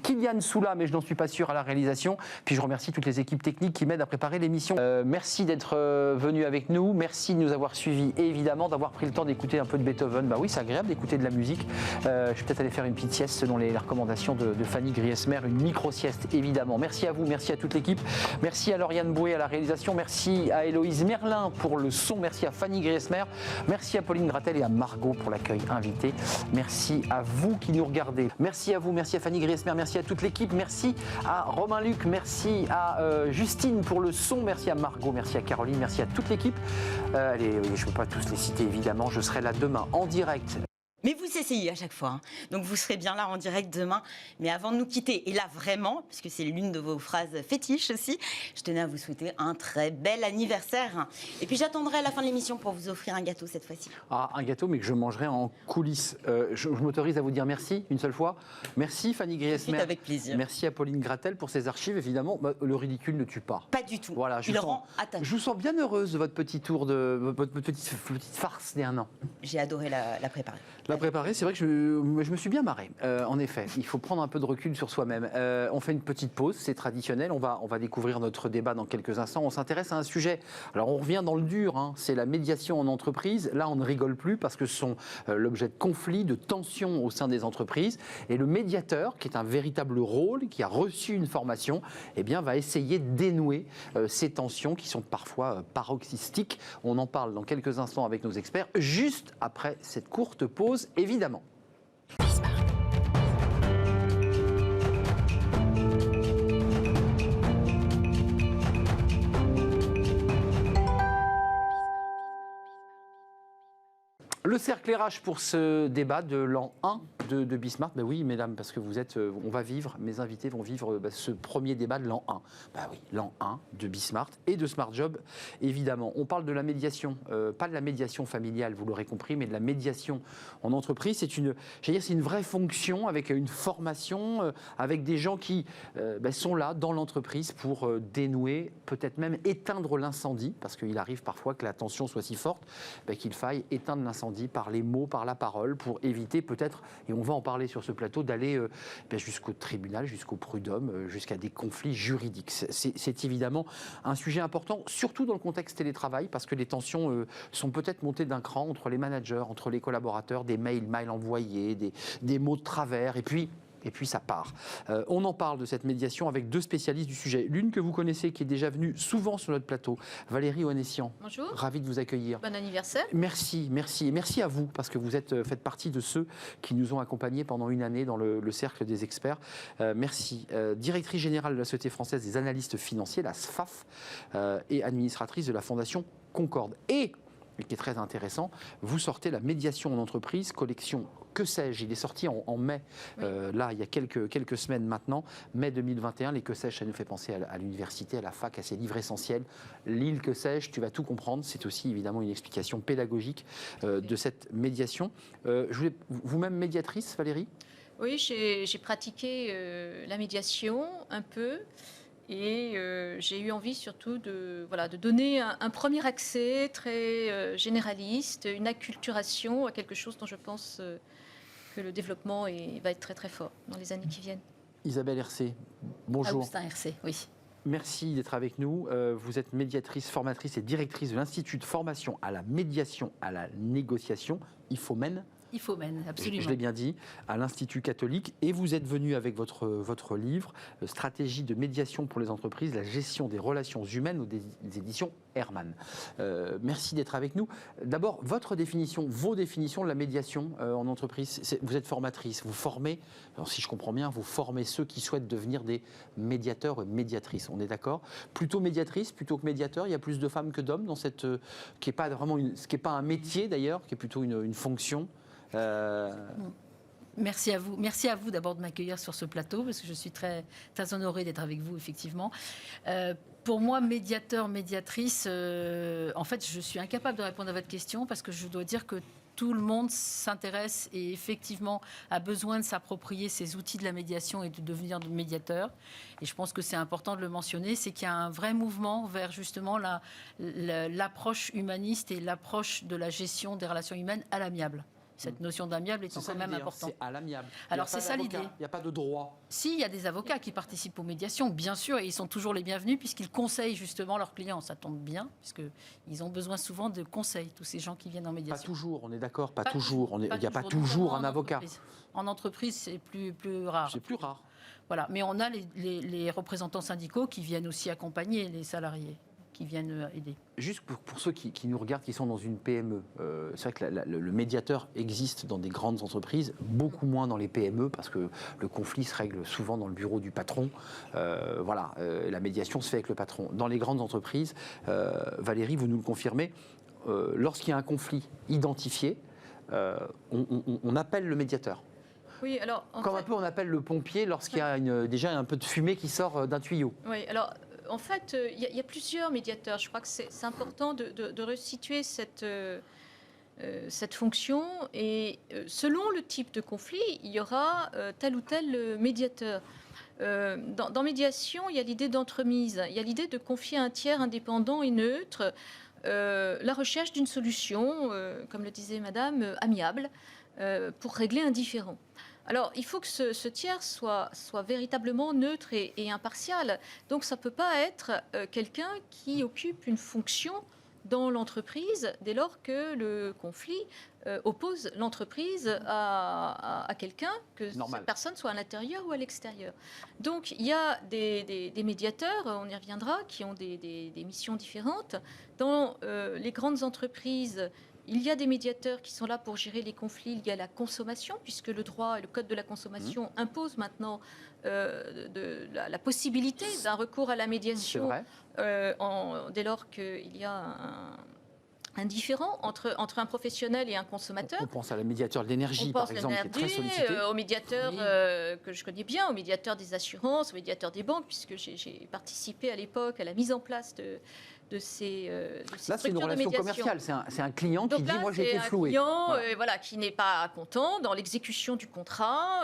Speaker 1: Kylian Soula, mais je n'en suis pas sûr à la réalisation. Puis je remercie toutes les équipes techniques qui m'aident à préparer l'émission. Merci d'être venu avec nous. Merci de nous avoir suivis et évidemment d'avoir pris le temps d'écouter un peu de Beethoven. Bah oui, c'est agréable d'écouter de la musique. Je vais peut-être aller faire une petite sieste selon les recommandations de Fanny Griesmer, une micro-sieste évidemment. Merci à vous, merci à toute l'équipe. Merci à Lauriane Boué à la réalisation. Merci à Héloïse Merlin pour le son. Merci à Fanny Griesmer. Merci à Pauline Gratel et à Margot pour l'accueil invité. Merci à vous qui nous regardez. Merci à vous, merci à Fanny Griesmer, merci à toute l'équipe, merci à Romain Luc, merci à Justine pour le son, merci à Margot, merci à Caroline, merci à toute l'équipe. Allez, je ne peux pas tous les citer évidemment, je serai là demain en direct.
Speaker 4: Mais vous essayez à chaque fois, donc vous serez bien là en direct demain. Mais avant de nous quitter, et là vraiment, puisque c'est l'une de vos phrases fétiches aussi, je tenais à vous souhaiter un très bel anniversaire. Et puis j'attendrai à la fin de l'émission pour vous offrir un gâteau cette fois-ci.
Speaker 1: Ah, un gâteau, mais que je mangerai en coulisses. Je m'autorise à vous dire merci une seule fois. Merci Fanny Griesmer.
Speaker 4: C'est avec plaisir.
Speaker 1: Merci à Pauline Gratel pour ses archives. Évidemment, le ridicule ne tue pas.
Speaker 4: Pas du tout.
Speaker 1: Voilà,
Speaker 4: Il rend attachant.
Speaker 1: Je vous sens bien heureuse de votre petit tour, de votre petite farce des 1 an.
Speaker 4: J'ai adoré la préparer.
Speaker 1: Pas préparé, c'est vrai que je me suis bien marré. En effet, il faut prendre un peu de recul sur soi-même. On fait une petite pause, c'est traditionnel. On va découvrir notre débat dans quelques instants. On s'intéresse à un sujet. Alors on revient dans le dur, hein, c'est la médiation en entreprise. Là, on ne rigole plus parce que ce sont l'objet de conflits, de tensions au sein des entreprises. Et le médiateur, qui est un véritable rôle, qui a reçu une formation, eh bien, va essayer de dénouer ces tensions qui sont parfois paroxystiques. On en parle dans quelques instants avec nos experts, juste après cette courte pause, évidemment. Le cercle RH pour ce débat de l'an 1 de Bismart. Ben oui, mesdames, parce que on va vivre, mes invités vont vivre ce premier débat de l'an 1. Ben oui, l'an 1 de Bismart et de Smart Job, évidemment. On parle de la médiation, pas de la médiation familiale, vous l'aurez compris, mais de la médiation en entreprise. C'est une vraie fonction avec une formation, avec des gens qui sont là dans l'entreprise pour dénouer, peut-être même éteindre l'incendie, parce qu'il arrive parfois que la tension soit si forte qu'il faille éteindre l'incendie par les mots, par la parole, pour éviter peut-être, et on va en parler sur ce plateau, d'aller jusqu'au tribunal, jusqu'au prud'homme, jusqu'à des conflits juridiques. C'est évidemment un sujet important, surtout dans le contexte télétravail, parce que les tensions sont peut-être montées d'un cran entre les managers, entre les collaborateurs, des mails envoyés, des mots de travers, et puis ça part. On en parle de cette médiation avec deux spécialistes du sujet. L'une que vous connaissez, qui est déjà venue souvent sur notre plateau, Valérie Ohanessian.
Speaker 9: Bonjour.
Speaker 1: Ravie de vous accueillir.
Speaker 9: Bon anniversaire.
Speaker 1: Merci. Et merci à vous, parce que vous faites partie de ceux qui nous ont accompagnés pendant une année dans le cercle des experts. Merci. Directrice générale de la Société française des analystes financiers, la SFAF, et administratrice de la Fondation Concorde. Et qui est très intéressant, vous sortez la médiation en entreprise, collection Que sais-je, il est sorti en mai, oui. Là il y a quelques semaines maintenant, mai 2021, les Que sais-je, ça nous fait penser à l'université, à la fac, à ces livres essentiels. L'île Que sais-je, tu vas tout comprendre, c'est aussi évidemment une explication pédagogique de cette médiation. Vous-même médiatrice, Valérie ?
Speaker 9: Oui, j'ai pratiqué la médiation un peu. Et j'ai eu envie surtout de donner un premier accès très généraliste, une acculturation à quelque chose dont je pense que le développement va être très très fort dans les années qui viennent.
Speaker 1: Isabelle Hercé, bonjour.
Speaker 9: Augustin Hercé, oui.
Speaker 1: Merci d'être avec nous. Vous êtes médiatrice, formatrice et directrice de l'Institut de formation à la médiation, à la négociation, IFOMEN.
Speaker 3: IFOMEN, absolument.
Speaker 1: Je l'ai bien dit, à l'Institut catholique. Et vous êtes venu avec votre livre, Stratégie de médiation pour les entreprises, la gestion des relations humaines, aux éditions Hermann. Merci d'être avec nous. D'abord, vos définitions de la médiation en entreprise. Vous êtes formatrice, vous formez, alors si je comprends bien, vous formez ceux qui souhaitent devenir des médiateurs et médiatrices. On est d'accord ? Plutôt médiatrice, plutôt que médiateur. Il y a plus de femmes que d'hommes dans cette, qui n'est pas vraiment, ce qui n'est pas un métier d'ailleurs, qui est plutôt une fonction.
Speaker 3: Merci à vous d'abord de m'accueillir sur ce plateau, parce que je suis très, très honorée d'être avec vous, effectivement. Pour moi, médiateur, médiatrice, en fait, je suis incapable de répondre à votre question, parce que je dois dire que tout le monde s'intéresse et effectivement a besoin de s'approprier ces outils de la médiation et de devenir médiateur. Et je pense que c'est important de le mentionner, c'est qu'il y a un vrai mouvement vers justement l'approche humaniste et l'approche de la gestion des relations humaines à l'amiable. Cette notion d'amiable est quand même importante.
Speaker 1: C'est à l'amiable.
Speaker 3: Alors c'est ça l'idée.
Speaker 1: Il n'y a pas de droit.
Speaker 3: Si, il y a des avocats qui participent aux médiations, bien sûr, et ils sont toujours les bienvenus puisqu'ils conseillent justement leurs clients. Ça tombe bien, puisqu'ils ont besoin souvent de conseils, tous ces gens qui viennent en médiation.
Speaker 1: Pas toujours, on est d'accord, pas toujours. Il n'y a pas toujours un avocat.
Speaker 3: En entreprise, c'est plus rare.
Speaker 1: C'est plus rare.
Speaker 3: Voilà, mais on a les représentants syndicaux qui viennent aussi accompagner les salariés, qui viennent aider.
Speaker 1: Juste pour ceux qui nous regardent, qui sont dans une PME, c'est vrai que le médiateur existe dans des grandes entreprises, beaucoup moins dans les PME, parce que le conflit se règle souvent dans le bureau du patron. La médiation se fait avec le patron. Dans les grandes entreprises, Valérie, vous nous le confirmez, lorsqu'il y a un conflit identifié, on appelle le médiateur.
Speaker 9: Oui, alors,
Speaker 1: Comme un peu on appelle le pompier lorsqu'il y a déjà un peu de fumée qui sort d'un tuyau.
Speaker 9: Oui, alors en fait, il y a plusieurs médiateurs. Je crois que c'est important de resituer cette fonction. Et selon le type de conflit, il y aura tel ou tel médiateur. Dans médiation, il y a l'idée d'entremise. Il y a l'idée de confier à un tiers indépendant et neutre la recherche d'une solution, comme le disait Madame, amiable, pour régler un différend. Alors, il faut que ce tiers soit véritablement neutre et impartial. Donc, ça ne peut pas être quelqu'un qui occupe une fonction dans l'entreprise dès lors que le conflit oppose l'entreprise à quelqu'un, que cette personne soit à l'intérieur ou à l'extérieur. Donc, il y a des médiateurs, on y reviendra, qui ont des missions différentes. Dans les grandes entreprises, il y a des médiateurs qui sont là pour gérer les conflits liés à la consommation, puisque le droit et le code de la consommation imposent maintenant la possibilité d'un recours à la médiation dès lors qu'il y a un différend entre un professionnel et un consommateur.
Speaker 1: On pense à la médiateur de l'énergie, par exemple, qui est très sollicité.
Speaker 9: Au médiateur que je connais bien, au médiateur des assurances, au médiateur des banques, puisque j'ai participé à l'époque à la mise en place de ces
Speaker 1: là, c'est une relation commerciale. C'est un client qui dit « moi, j'ai été floué ».
Speaker 9: C'est un client qui n'est pas content dans l'exécution du contrat.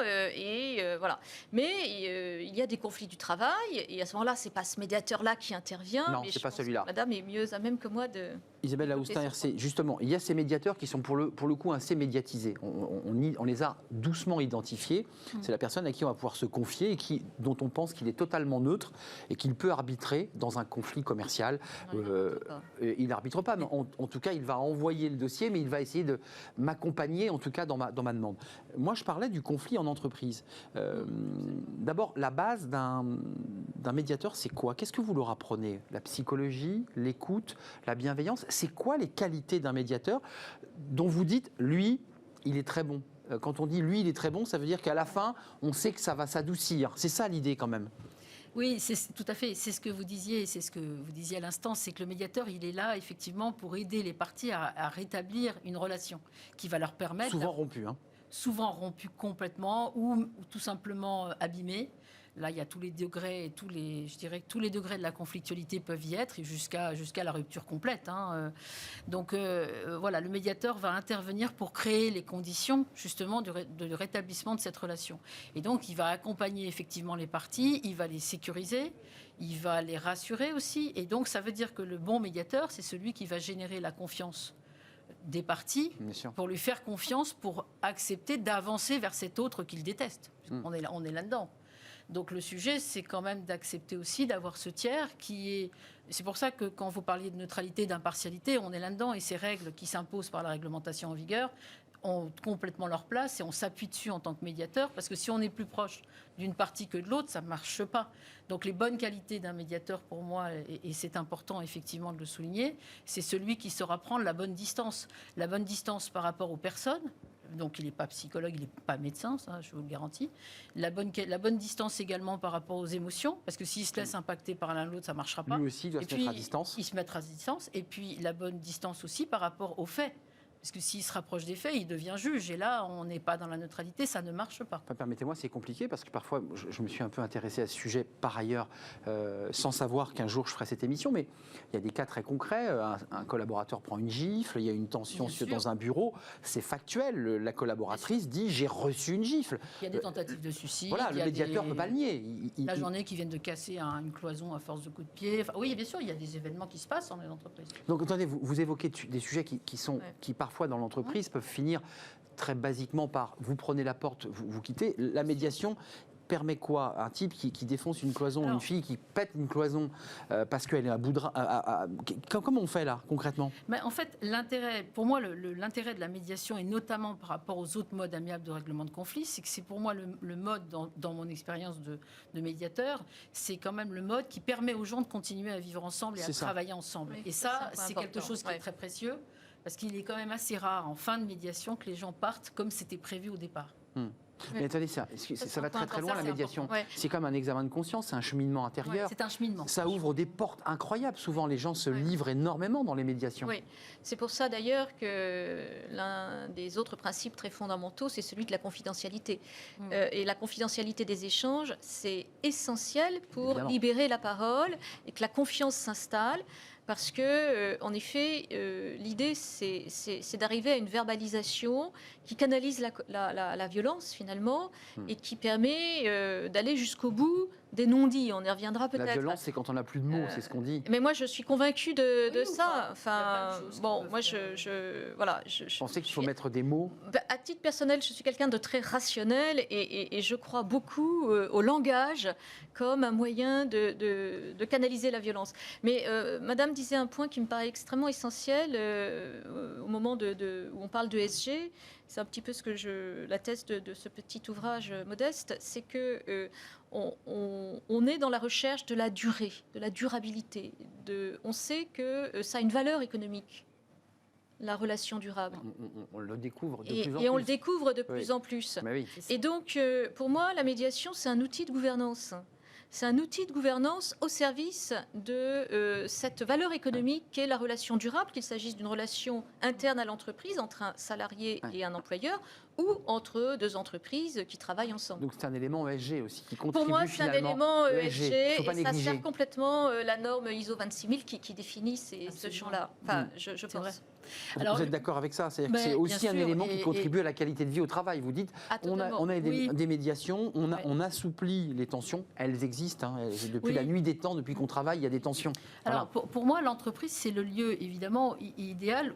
Speaker 9: Voilà. Mais il y a des conflits du travail. Et à ce moment-là, ce n'est pas ce médiateur-là qui intervient.
Speaker 1: Non, ce n'est pas celui-là.
Speaker 9: Madame est mieux à même que moi de...
Speaker 1: Isabelle Aoustin-Hercé, justement, il y a ces médiateurs qui sont pour le coup assez médiatisés. On les a doucement identifiés. C'est la personne à qui on va pouvoir se confier et dont on pense qu'il est totalement neutre et qu'il peut arbitrer dans un conflit commercial. Il n'arbitre pas, mais en tout cas, il va envoyer le dossier, mais il va essayer de m'accompagner, en tout cas, dans ma demande. Moi, je parlais du conflit en entreprise. D'abord, la base d'un médiateur, c'est quoi? Qu'est-ce que vous leur apprenez? La psychologie, l'écoute, la bienveillance? C'est quoi les qualités d'un médiateur dont vous dites, lui, il est très bon? Quand on dit lui, il est très bon, ça veut dire qu'à la fin, on sait que ça va s'adoucir. C'est ça l'idée quand même.
Speaker 10: Oui, c'est tout à fait. C'est ce que vous disiez, c'est ce que vous disiez à l'instant, c'est que le médiateur, il est là effectivement pour aider les parties à rétablir une relation qui va leur permettre...
Speaker 1: Souvent rompue, hein.
Speaker 10: Souvent rompue complètement ou tout simplement abîmée. Là, il y a tous les degrés, je dirais que tous les degrés de la conflictualité peuvent y être, et jusqu'à la rupture complète. Hein. Donc voilà, le médiateur va intervenir pour créer les conditions justement de rétablissement de cette relation. Et donc, il va accompagner effectivement les parties, il va les sécuriser, il va les rassurer aussi. Et donc, ça veut dire que le bon médiateur, c'est celui qui va générer la confiance des parties pour lui faire confiance, pour accepter d'avancer vers cet autre qu'il déteste. On est là-dedans. Donc le sujet, c'est quand même d'accepter aussi d'avoir ce tiers qui est... C'est pour ça que quand vous parliez de neutralité, d'impartialité, on est là-dedans, et ces règles qui s'imposent par la réglementation en vigueur ont complètement leur place et on s'appuie dessus en tant que médiateur, parce que si on est plus proche d'une partie que de l'autre, ça ne marche pas. Donc les bonnes qualités d'un médiateur, pour moi, et c'est important effectivement de le souligner, c'est celui qui saura prendre la bonne distance. La bonne distance par rapport aux personnes. Donc il n'est pas psychologue, il n'est pas médecin, ça je vous le garantis. La bonne distance également par rapport aux émotions, parce que s'il se laisse impacter par l'un ou l'autre, ça ne marchera pas.
Speaker 1: Lui aussi doit se mettre à distance.
Speaker 10: Il se mettra à distance. Et puis la bonne distance aussi par rapport aux faits. Parce que s'il se rapproche des faits, il devient juge. Et là, on n'est pas dans la neutralité, ça ne marche pas.
Speaker 1: Permettez-moi, c'est compliqué parce que parfois, je me suis un peu intéressé à ce sujet par ailleurs, sans savoir qu'un jour je ferai cette émission. Mais il y a des cas très concrets. Un collaborateur prend une gifle, il y a une tension dans un bureau. C'est factuel. La collaboratrice dit « j'ai reçu une gifle ».
Speaker 10: Il y a des tentatives de suicide.
Speaker 1: Voilà, le médiateur ne peut pas le nier.
Speaker 10: La journée qui viennent de casser une cloison à force de coups de pied. Enfin, oui, bien sûr, il y a des événements qui se passent dans les entreprises.
Speaker 1: Donc, attendez, vous évoquez des sujets qui parfois dans l'entreprise peuvent finir très basiquement par vous prenez la porte, vous quittez. La médiation permet quoi? Un type qui défonce une cloison, une fille qui pète une cloison parce qu'elle est à bout de... Comment on fait là, concrètement?
Speaker 10: Mais en fait, pour moi, l'intérêt de la médiation, et notamment par rapport aux autres modes amiables de règlement de conflit, c'est que c'est pour moi le mode, dans mon expérience de médiateur, c'est quand même le mode qui permet aux gens de continuer à vivre ensemble et à travailler ensemble.
Speaker 9: Oui,
Speaker 10: et ça, c'est quelque chose qui est très précieux, parce qu'il est quand même assez rare en fin de médiation que les gens partent comme c'était prévu au départ.
Speaker 1: Mais attendez, ça va très très loin la médiation. C'est comme un examen de conscience, c'est un cheminement intérieur.
Speaker 10: C'est un cheminement.
Speaker 1: Ça ouvre des portes incroyables. Souvent, les gens se livrent énormément dans les médiations.
Speaker 9: Oui, c'est pour ça d'ailleurs que l'un des autres principes très fondamentaux, c'est celui de la confidentialité. Et la confidentialité des échanges, c'est essentiel pour libérer la parole et que la confiance s'installe. Parce que, en effet, l'idée, c'est d'arriver à une verbalisation qui canalise la violence, finalement, et qui permet d'aller jusqu'au bout des non-dits. On y reviendra peut-être.
Speaker 1: La violence, c'est quand on n'a plus de mots, c'est ce qu'on dit.
Speaker 9: Mais moi, je suis convaincue de ça. Enfin, bon, moi, voilà.
Speaker 1: Je pensais qu'il faut mettre des mots.
Speaker 9: À titre personnel, je suis quelqu'un de très rationnel et je crois beaucoup au langage comme un moyen de canaliser la violence. Mais Madame disait un point qui me paraît extrêmement essentiel au moment où on parle de ESG. C'est un petit peu la thèse de ce petit ouvrage modeste, c'est que on est dans la recherche de la durée, de la durabilité. On sait que ça a une valeur économique, la relation durable.
Speaker 1: On le découvre de plus en plus.
Speaker 9: Et on le découvre de plus en plus.
Speaker 1: Oui.
Speaker 9: Et donc, pour moi, la médiation, c'est un outil de gouvernance. C'est un outil de gouvernance au service de cette valeur économique qu'est la relation durable, qu'il s'agisse d'une relation interne à l'entreprise entre un salarié et un employeur, ou entre deux entreprises qui travaillent ensemble.
Speaker 1: Donc c'est un élément ESG aussi qui contribue.
Speaker 9: Pour moi, c'est un élément ESG et ça
Speaker 1: négliger.
Speaker 9: Sert complètement la norme ISO 26000 qui définit ce champ-là. Enfin, je pense.
Speaker 1: Vrai. Alors, vous êtes d'accord avec ça? C'est aussi un élément qui contribue à la qualité de vie au travail. Vous dites, on a des médiations, on assouplit les tensions. Elles existent. Depuis la nuit des temps, depuis qu'on travaille, il y a des tensions.
Speaker 10: Alors pour moi, l'entreprise, c'est le lieu évidemment idéal,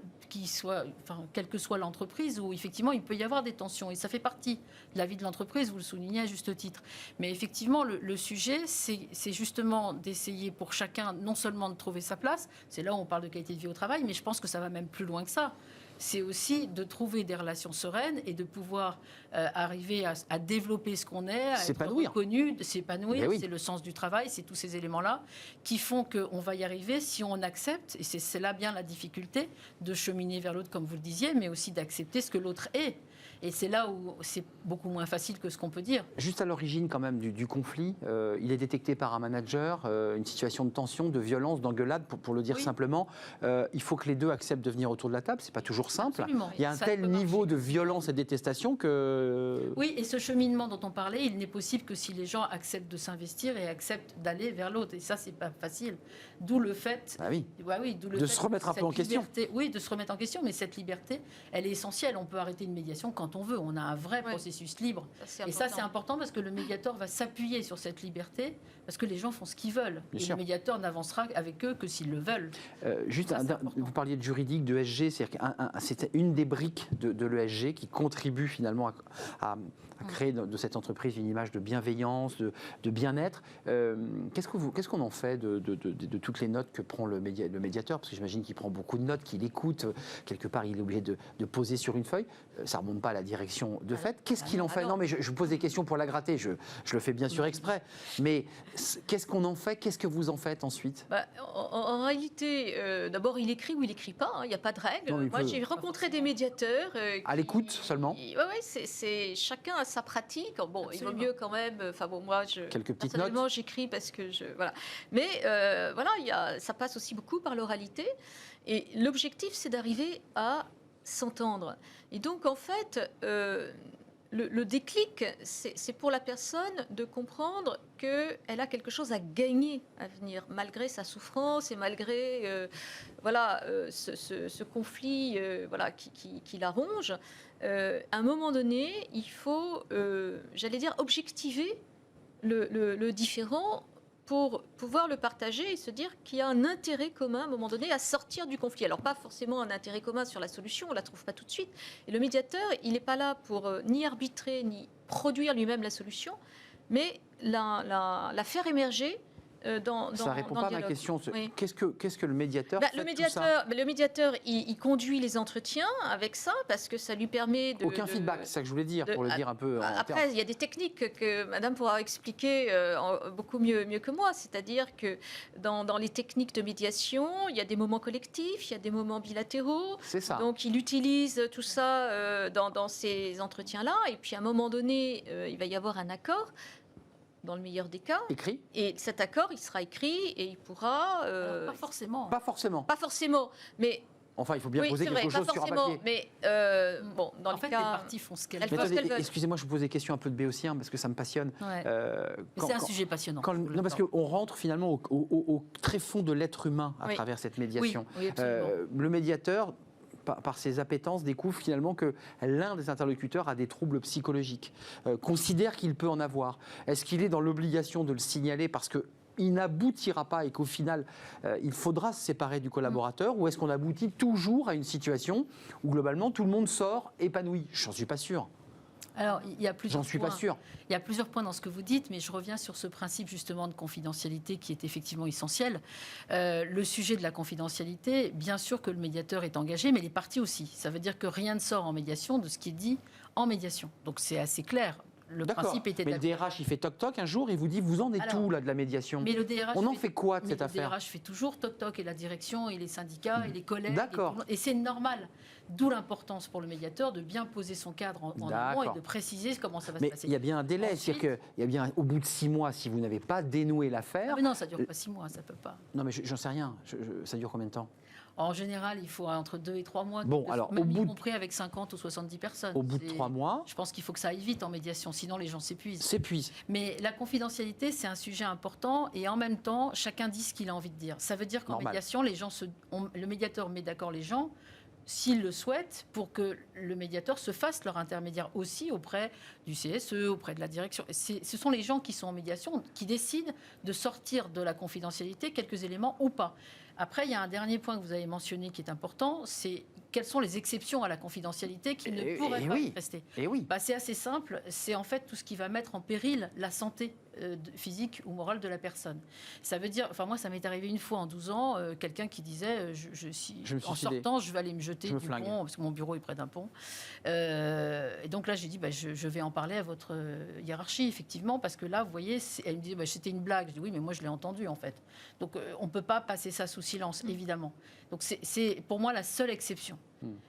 Speaker 10: quelle que soit l'entreprise, où effectivement il peut y avoir des tensions. Et ça fait partie de la vie de l'entreprise, vous le soulignez à juste titre. Mais effectivement, le sujet, c'est justement d'essayer pour chacun non seulement de trouver sa place, c'est là où on parle de qualité de vie au travail, mais je pense que ça va même plus loin que ça. C'est aussi de trouver des relations sereines et de pouvoir arriver à développer ce qu'on est, à être reconnu, de s'épanouir. C'est le sens du travail, c'est tous ces éléments-là qui font qu'on va y arriver si on accepte, et c'est là bien la difficulté de cheminer vers l'autre, comme vous le disiez, mais aussi d'accepter ce que l'autre est. Et c'est là où c'est beaucoup moins facile que ce qu'on peut dire.
Speaker 1: Juste à l'origine quand même du conflit, il est détecté par un manager, une situation de tension, de violence, d'engueulade, pour le dire simplement. Il faut que les deux acceptent de venir autour de la table. C'est pas toujours simple.
Speaker 10: Absolument.
Speaker 1: Il y a un tel niveau de violence et de détestation que...
Speaker 10: Oui, et ce cheminement dont on parlait, il n'est possible que si les gens acceptent de s'investir et acceptent d'aller vers l'autre. Et ça, c'est pas facile. D'où le fait...
Speaker 1: de se remettre un peu en question.
Speaker 10: Oui, de se remettre en question. Mais cette liberté, elle est essentielle. On peut arrêter une médiation quand on veut. On a un vrai processus libre. Et ça, c'est important parce que le médiateur va s'appuyer sur cette liberté parce que les gens font ce qu'ils veulent. Et le médiateur n'avancera avec eux que s'ils le veulent.
Speaker 1: Vous parliez de juridique, de ESG, c'est une des briques de l'ESG qui contribue finalement à créer de cette entreprise une image de bienveillance, de bien-être. Qu'est-ce qu'on en fait de toutes les notes que prend le médiateur? Parce que j'imagine qu'il prend beaucoup de notes, qu'il écoute. Quelque part, il est obligé de poser sur une feuille. Ça ne remonte pas à la direction de fait. Qu'est-ce qu'il en fait? Non, mais je vous pose des questions pour la gratter. Je le fais bien sûr exprès. Mais qu'est-ce qu'on en fait? Qu'est-ce que vous en faites ensuite?
Speaker 9: En réalité, d'abord, il écrit ou il n'écrit pas. Il n'y a pas de règle. Moi, j'ai rencontré des médiateurs.
Speaker 1: À l'écoute seulement?
Speaker 9: Oui, c'est chacun a sa pratique. Bon, il vaut mieux quand même. Enfin bon, moi,
Speaker 1: quelques petites
Speaker 9: personnellement,
Speaker 1: notes.
Speaker 9: j'écris parce que voilà. Mais voilà, ça passe aussi beaucoup par l'oralité. Et l'objectif, c'est d'arriver à s'entendre. Et donc, en fait, le déclic, c'est pour la personne de comprendre qu'elle a quelque chose à gagner à venir, malgré sa souffrance et malgré ce conflit qui la ronge. À un moment donné, il faut, j'allais dire, objectiver le différent pour pouvoir le partager et se dire qu'il y a un intérêt commun à un moment donné à sortir du conflit. Alors pas forcément un intérêt commun sur la solution, on ne la trouve pas tout de suite. Et le médiateur, il n'est pas là pour ni arbitrer, ni produire lui-même la solution, mais la faire émerger
Speaker 1: ça ne répond pas à ma question. Oui. Qu'est-ce que le médiateur fait
Speaker 9: le médiateur, il conduit les entretiens avec ça parce que ça lui permet de...
Speaker 1: Aucun feedback, c'est ça que je voulais dire, pour le dire un peu
Speaker 9: Après, il y a des techniques que Madame pourra expliquer beaucoup mieux que moi. C'est-à-dire que dans les techniques de médiation, il y a des moments collectifs, il y a des moments bilatéraux.
Speaker 1: C'est ça.
Speaker 9: Donc, il utilise tout ça dans ces entretiens-là. Et puis, à un moment donné, il va y avoir un accord. Dans le meilleur des cas.
Speaker 1: Écrit.
Speaker 9: Et cet accord, il sera écrit et il pourra...
Speaker 10: pas forcément.
Speaker 1: Pas forcément.
Speaker 9: Pas forcément, mais...
Speaker 1: Enfin, il faut bien poser quelque chose sur un papier.
Speaker 9: Mais bon, dans
Speaker 10: le cas... les parties font ce qu'elles
Speaker 1: veulent. Excusez-moi, je vous pose des questions un peu de béotien parce que ça me passionne.
Speaker 10: Ouais. C'est un sujet passionnant.
Speaker 1: Non, parce qu'on rentre finalement au très fond de l'être humain à travers cette médiation.
Speaker 10: Oui,
Speaker 1: le médiateur... par ses appétences, découvre finalement que l'un des interlocuteurs a des troubles psychologiques, considère qu'il peut en avoir. Est-ce qu'il est dans l'obligation de le signaler parce que il n'aboutira pas et qu'au final, il faudra se séparer du collaborateur, ou est-ce qu'on aboutit toujours à une situation où globalement tout le monde sort épanoui? J'en suis pas sûr.
Speaker 10: Alors, il y a plusieurs
Speaker 1: J'en suis
Speaker 10: points.
Speaker 1: pas sûr.
Speaker 10: Il y a plusieurs points dans ce que vous dites, mais je reviens sur ce principe justement de confidentialité qui est effectivement essentiel. Le sujet de la confidentialité, bien sûr que le médiateur est engagé, mais les parties aussi. Ça veut dire que rien ne sort en médiation de ce qui est dit en médiation. Donc c'est assez clair. Le principe était.
Speaker 1: Mais le DRH, il fait toc-toc un jour et vous dit, vous en êtes où là de la médiation?
Speaker 10: Mais le DRH
Speaker 1: on en fait quoi de cette affaire?
Speaker 10: Le DRH fait toujours toc-toc, et la direction, et les syndicats, et les collègues.
Speaker 1: D'accord.
Speaker 10: Et c'est normal. D'où l'importance pour le médiateur de bien poser son cadre en amont et de préciser comment ça va se passer.
Speaker 1: Mais il y a bien un délai, c'est-à-dire qu'il y a bien, au bout de 6 mois, si vous n'avez pas dénoué l'affaire...
Speaker 10: Ah mais non, ça ne dure pas 6 mois, ça ne peut pas.
Speaker 1: Non, mais j'en sais rien. Ça dure combien de temps?
Speaker 10: En général, il faut entre 2 et 3 mois,
Speaker 1: bon, alors,
Speaker 10: même y compris avec 50 ou 70 personnes.
Speaker 1: Au bout de 3 mois...
Speaker 10: Je pense qu'il faut que ça aille vite en médiation, sinon les gens s'épuisent.
Speaker 1: S'épuisent.
Speaker 10: Mais la confidentialité, c'est un sujet important, et en même temps, chacun dit ce qu'il a envie de dire. Ça veut dire qu'en médiation, le médiateur met d'accord les gens, s'ils le souhaitent, pour que le médiateur se fasse leur intermédiaire aussi auprès du CSE, auprès de la direction. Ce sont les gens qui sont en médiation qui décident de sortir de la confidentialité quelques éléments ou pas. Après, il y a un dernier point que vous avez mentionné qui est important, c'est quelles sont les exceptions à la confidentialité qui ne pourraient pas rester. C'est assez simple, c'est en fait tout ce qui va mettre en péril la santé physique ou morale de la personne. Ça veut dire, enfin moi ça m'est arrivé une fois en 12 ans, quelqu'un qui disait, en sortant je vais aller me jeter du pont, parce que mon bureau est près d'un pont. Et donc là j'ai dit, je vais en parler à votre hiérarchie, effectivement, parce que là, vous voyez, elle me dit, c'était une blague. Je dis, oui, mais moi je l'ai entendu en fait. Donc on ne peut pas passer ça sous silence, évidemment. Donc c'est pour moi la seule exception.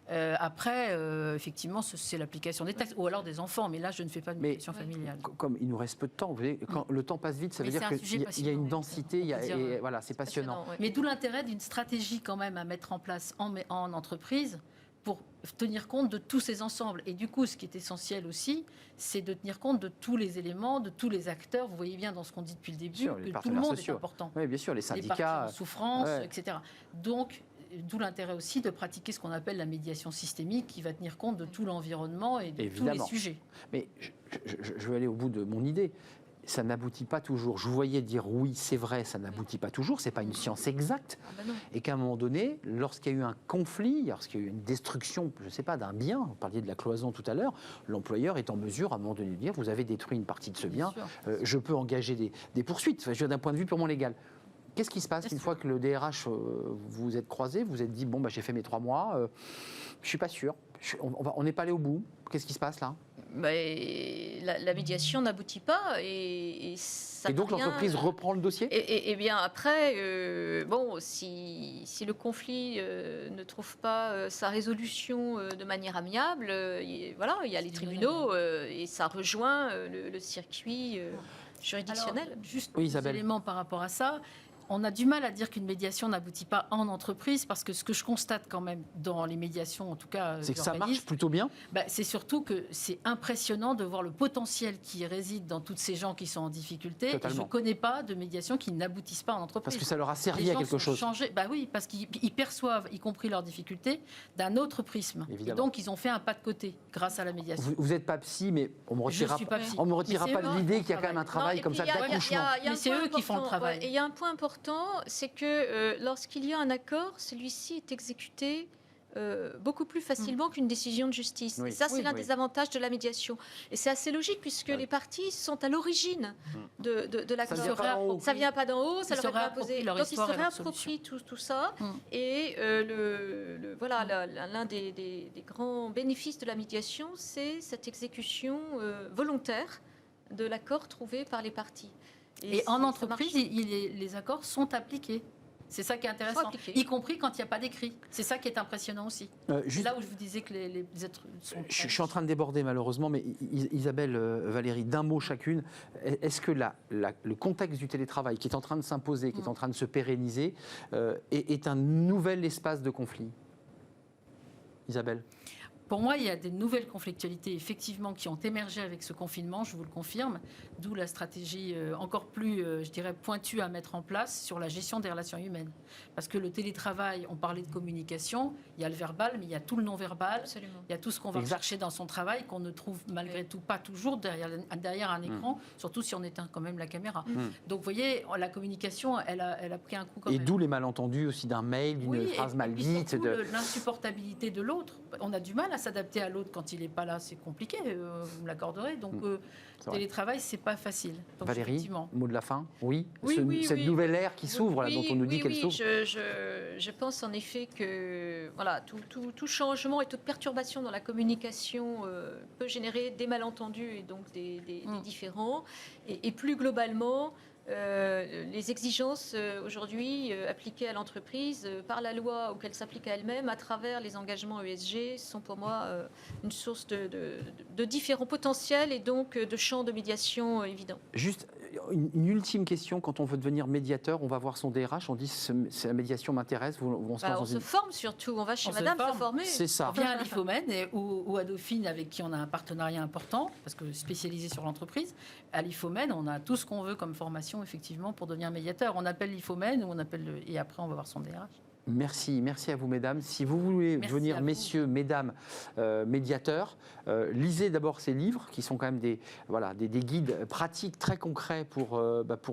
Speaker 10: Après, effectivement, c'est l'application des taxes, ou alors des enfants, mais là, je ne fais pas de médiation familiale.
Speaker 1: Comme il nous reste peu de temps, vous voyez, quand le temps passe vite, ça veut dire qu'il y a une densité, et voilà, c'est passionnant.
Speaker 10: Mais d'où l'intérêt d'une stratégie quand même à mettre en place en entreprise pour tenir compte de tous ces ensembles. Et du coup, ce qui est essentiel aussi, c'est de tenir compte de tous les éléments, de tous les acteurs. Vous voyez bien dans ce qu'on dit depuis le début, que tout le monde est important.
Speaker 1: Oui, bien sûr, les syndicats.
Speaker 10: Les partis en souffrance, etc. Donc, d'où l'intérêt aussi de pratiquer ce qu'on appelle la médiation systémique, qui va tenir compte de tout l'environnement et de tous les sujets.
Speaker 1: Mais je veux aller au bout de mon idée. Ça n'aboutit pas toujours. Je vous voyais dire oui, c'est vrai, ça n'aboutit pas toujours. C'est pas une science exacte. Et qu'à un moment donné, lorsqu'il y a eu un conflit, lorsqu'il y a eu une destruction, je ne sais pas, d'un bien, vous parliez de la cloison tout à l'heure, l'employeur est en mesure à un moment donné de dire, vous avez détruit une partie de ce bien, je peux engager des poursuites. Enfin, je veux dire, d'un point de vue purement légal. Qu'est-ce qui se passe une fois que le DRH, vous êtes croisé, vous êtes dit, bon, j'ai fait mes 3 mois, je ne suis pas sûr, on n'est pas allé au bout. Qu'est-ce qui se passe là?
Speaker 9: La médiation n'aboutit pas et
Speaker 1: donc l'entreprise reprend le dossier?
Speaker 9: Et bien après, si le conflit ne trouve pas sa résolution de manière amiable, il y a les tribunaux et ça rejoint le circuit juridictionnel.
Speaker 10: Alors, juste des éléments par rapport à ça. On a du mal à dire qu'une médiation n'aboutit pas en entreprise, parce que ce que je constate quand même dans les médiations, en tout cas...
Speaker 1: C'est que ça marche plutôt bien.
Speaker 10: C'est surtout que c'est impressionnant de voir le potentiel qui réside dans tous ces gens qui sont en difficulté. Je ne connais pas de médiation qui n'aboutissent pas en entreprise.
Speaker 1: Parce que ça leur a servi à quelque chose.
Speaker 10: Oui, parce qu'ils perçoivent, y compris leurs difficultés, d'un autre prisme. Évidemment. Et donc, ils ont fait un pas de côté grâce à la médiation.
Speaker 1: Vous n'êtes pas psy, mais on ne me retirera pas de l'idée qu'il y a quand même un travail comme ça d'accouchement.
Speaker 10: Mais c'est eux qui font le travail.
Speaker 9: Et il y a un point important, c'est que lorsqu'il y a un accord, celui-ci est exécuté beaucoup plus facilement qu'une décision de justice. Et ça, c'est l'un des avantages de la médiation. Et c'est assez logique, puisque les parties sont à l'origine de l'accord. Ça ne vient pas d'en haut, ça leur est pas imposé. Donc, ils se réapproprient tout ça. Et l'un des grands bénéfices de la médiation, c'est cette exécution volontaire de l'accord trouvé par les parties.
Speaker 10: Et en entreprise, les accords sont appliqués. C'est ça qui est intéressant, y compris quand il n'y a pas d'écrit. C'est ça qui est impressionnant aussi. C'est là où je vous disais que les êtres sont...
Speaker 1: Je suis en train de déborder malheureusement, mais Isabelle, Valérie, d'un mot chacune, est-ce que le contexte du télétravail qui est en train de s'imposer, qui est en train de se pérenniser, est un nouvel espace de conflit? Isabelle?
Speaker 10: Pour moi, il y a des nouvelles conflictualités, effectivement, qui ont émergé avec ce confinement, je vous le confirme, d'où la stratégie encore plus, je dirais, pointue à mettre en place sur la gestion des relations humaines. Parce que le télétravail, on parlait de communication, il y a le verbal, mais il y a tout le non-verbal, il y a tout ce qu'on va chercher dans son travail, qu'on ne trouve malgré tout pas toujours derrière un écran, surtout si on éteint quand même la caméra. Donc, vous voyez, la communication, elle a pris un coup quand même.
Speaker 1: Et d'où les malentendus aussi d'un mail, d'une phrase mal dite.
Speaker 10: L'insupportabilité de l'autre. On a du mal à s'adapter à l'autre quand il n'est pas là, c'est compliqué, vous me l'accorderez. Donc, télétravail, c'est pas facile. Donc,
Speaker 1: Valérie, mot de la fin? Oui,
Speaker 10: cette
Speaker 1: nouvelle ère qui s'ouvre, dont on nous dit qu'elle s'ouvre.
Speaker 9: Je pense en effet que voilà, tout changement et toute perturbation dans la communication peut générer des malentendus et donc des différends. Et plus globalement, les exigences aujourd'hui appliquées à l'entreprise par la loi ou qu'elle s'applique à elle-même à travers les engagements ESG sont pour moi une source de différents potentiels et donc de champs de médiation évidents.
Speaker 1: Juste une ultime question, quand on veut devenir médiateur, on va voir son DRH, on dit la médiation m'intéresse, on
Speaker 9: se forme surtout, on va chez madame se former.
Speaker 1: C'est ça.
Speaker 10: On vient à l'IFOMEN ou à Dauphine avec qui on a un partenariat important, parce que spécialisé sur l'entreprise. À l'IFOMEN, on a tout ce qu'on veut comme formation effectivement pour devenir médiateur. On appelle l'IFOMEN ou on appelle et après on va voir son DRH.
Speaker 1: Merci à vous mesdames. Si vous voulez devenir messieurs, mesdames, médiateurs, lisez d'abord ces livres qui sont quand même des guides pratiques très concrets pour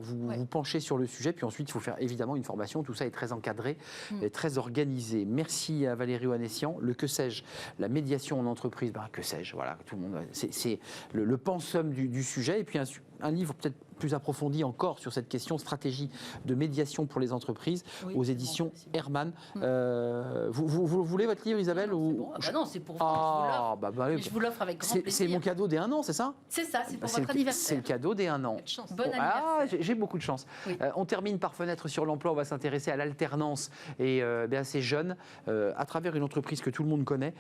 Speaker 1: vous pencher sur le sujet. Puis ensuite, il faut faire évidemment une formation. Tout ça est très encadré et très organisé. Merci à Valérie Ohanessian. Le que sais-je, la médiation en entreprise, que sais-je, voilà, tout le monde, c'est le pensum du sujet. Et puis un livre peut-être plus approfondi encore sur cette question stratégie de médiation pour les entreprises aux éditions Hermann. Vous voulez votre livre, Isabelle ou...
Speaker 10: Non, c'est pour vous. Je vous l'offre avec grand plaisir.
Speaker 1: C'est mon cadeau des 1 an, c'est ça?
Speaker 10: C'est ça, c'est pour votre anniversaire.
Speaker 1: C'est le cadeau des 1 an.
Speaker 10: Bon anniversaire.
Speaker 1: J'ai beaucoup de chance. Oui. On termine par Fenêtre sur l'emploi. On va s'intéresser à l'alternance et à ces jeunes à travers une entreprise que tout le monde connaît,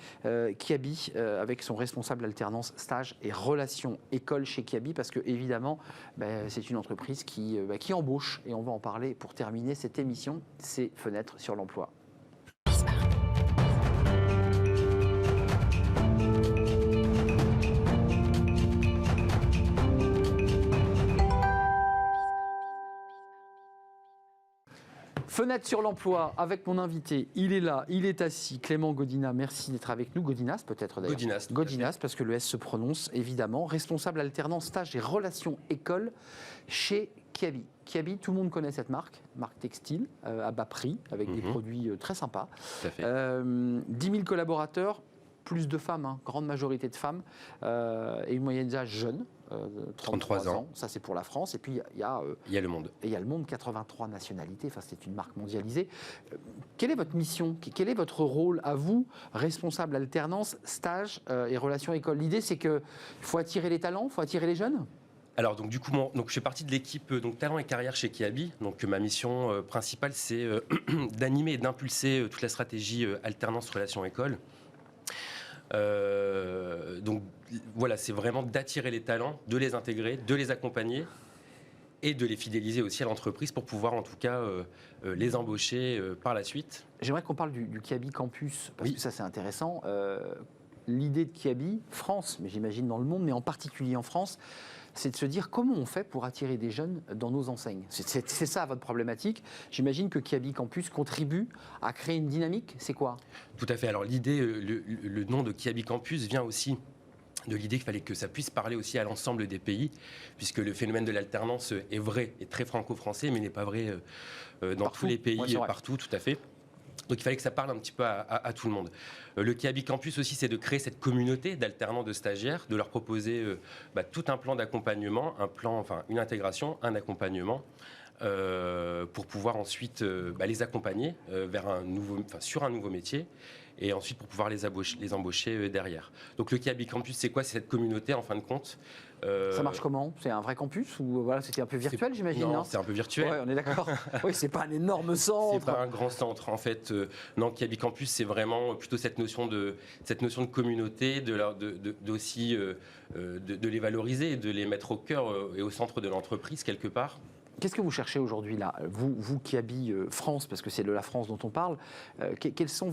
Speaker 1: Kiabi, avec son responsable alternance, stage et relations école chez Kiabi, parce que évidemment, c'est une entreprise qui embauche et on va en parler pour terminer cette émission. C'est Fenêtre sur l'emploi. Fenêtre sur l'emploi avec mon invité. Il est là, il est assis. Clément Godina, merci d'être avec nous. Godinas peut-être d'ailleurs. Godinas, parce que le S se prononce évidemment. Responsable alternance, stage et relations école chez Kiabi. Kiabi, tout le monde connaît cette marque textile à bas prix, avec des produits très sympas.
Speaker 11: Tout à fait.
Speaker 1: 10 000 collaborateurs, plus de femmes, grande majorité de femmes, et une moyenne d'âge jeune. 33 ans, ça c'est pour la France. Et puis il y a
Speaker 11: le monde.
Speaker 1: Et il y a le monde, 83 nationalités, enfin c'est une marque mondialisée. Quelle est votre mission? Quel est votre rôle à vous, responsable alternance, stage et relations école? L'idée c'est qu'il faut attirer les talents, il faut attirer les jeunes?
Speaker 11: Alors donc du coup, je fais partie de l'équipe talent et carrière chez Kiabi. Donc ma mission principale c'est d'animer et d'impulser toute la stratégie alternance relations école. Donc voilà, c'est vraiment d'attirer les talents, de les intégrer, de les accompagner et de les fidéliser aussi à l'entreprise pour pouvoir en tout cas les embaucher par la suite.
Speaker 1: J'aimerais qu'on parle du Kiabi Campus, parce que ça c'est intéressant. L'idée de Kiabi, France, mais j'imagine dans le monde, mais en particulier en France, c'est de se dire comment on fait pour attirer des jeunes dans nos enseignes. C'est ça votre problématique. J'imagine que Kiabi Campus contribue à créer une dynamique. C'est quoi?
Speaker 11: Tout à fait. Alors l'idée, le nom de Kiabi Campus vient aussi de l'idée qu'il fallait que ça puisse parler aussi à l'ensemble des pays, puisque le phénomène de l'alternance est vrai et très franco-français, mais n'est pas vrai dans tous les pays, partout, tout à fait. Donc il fallait que ça parle un petit peu à tout le monde. Le Kiabi Campus aussi, c'est de créer cette communauté d'alternants, de stagiaires, de leur proposer tout un plan d'accompagnement, une intégration, un accompagnement, pour pouvoir ensuite les accompagner sur un nouveau métier. Et ensuite pour pouvoir les embaucher derrière. Donc le Kiabi Campus, c'est quoi? C'est cette communauté en fin de compte.
Speaker 1: Ça marche comment? C'est un vrai campus ou voilà, c'était un peu virtuel, j'imagine?
Speaker 11: Non, c'est un peu virtuel.
Speaker 1: Ouais, on est d'accord. Oui, c'est pas un énorme centre.
Speaker 11: C'est pas un grand centre en fait. Non, Kiabi Campus, c'est vraiment plutôt cette notion de communauté, de les valoriser, de les mettre au cœur et au centre de l'entreprise quelque part.
Speaker 1: Qu'est-ce que vous cherchez aujourd'hui là, vous qui habillez France, parce que c'est de la France dont on parle, quels sont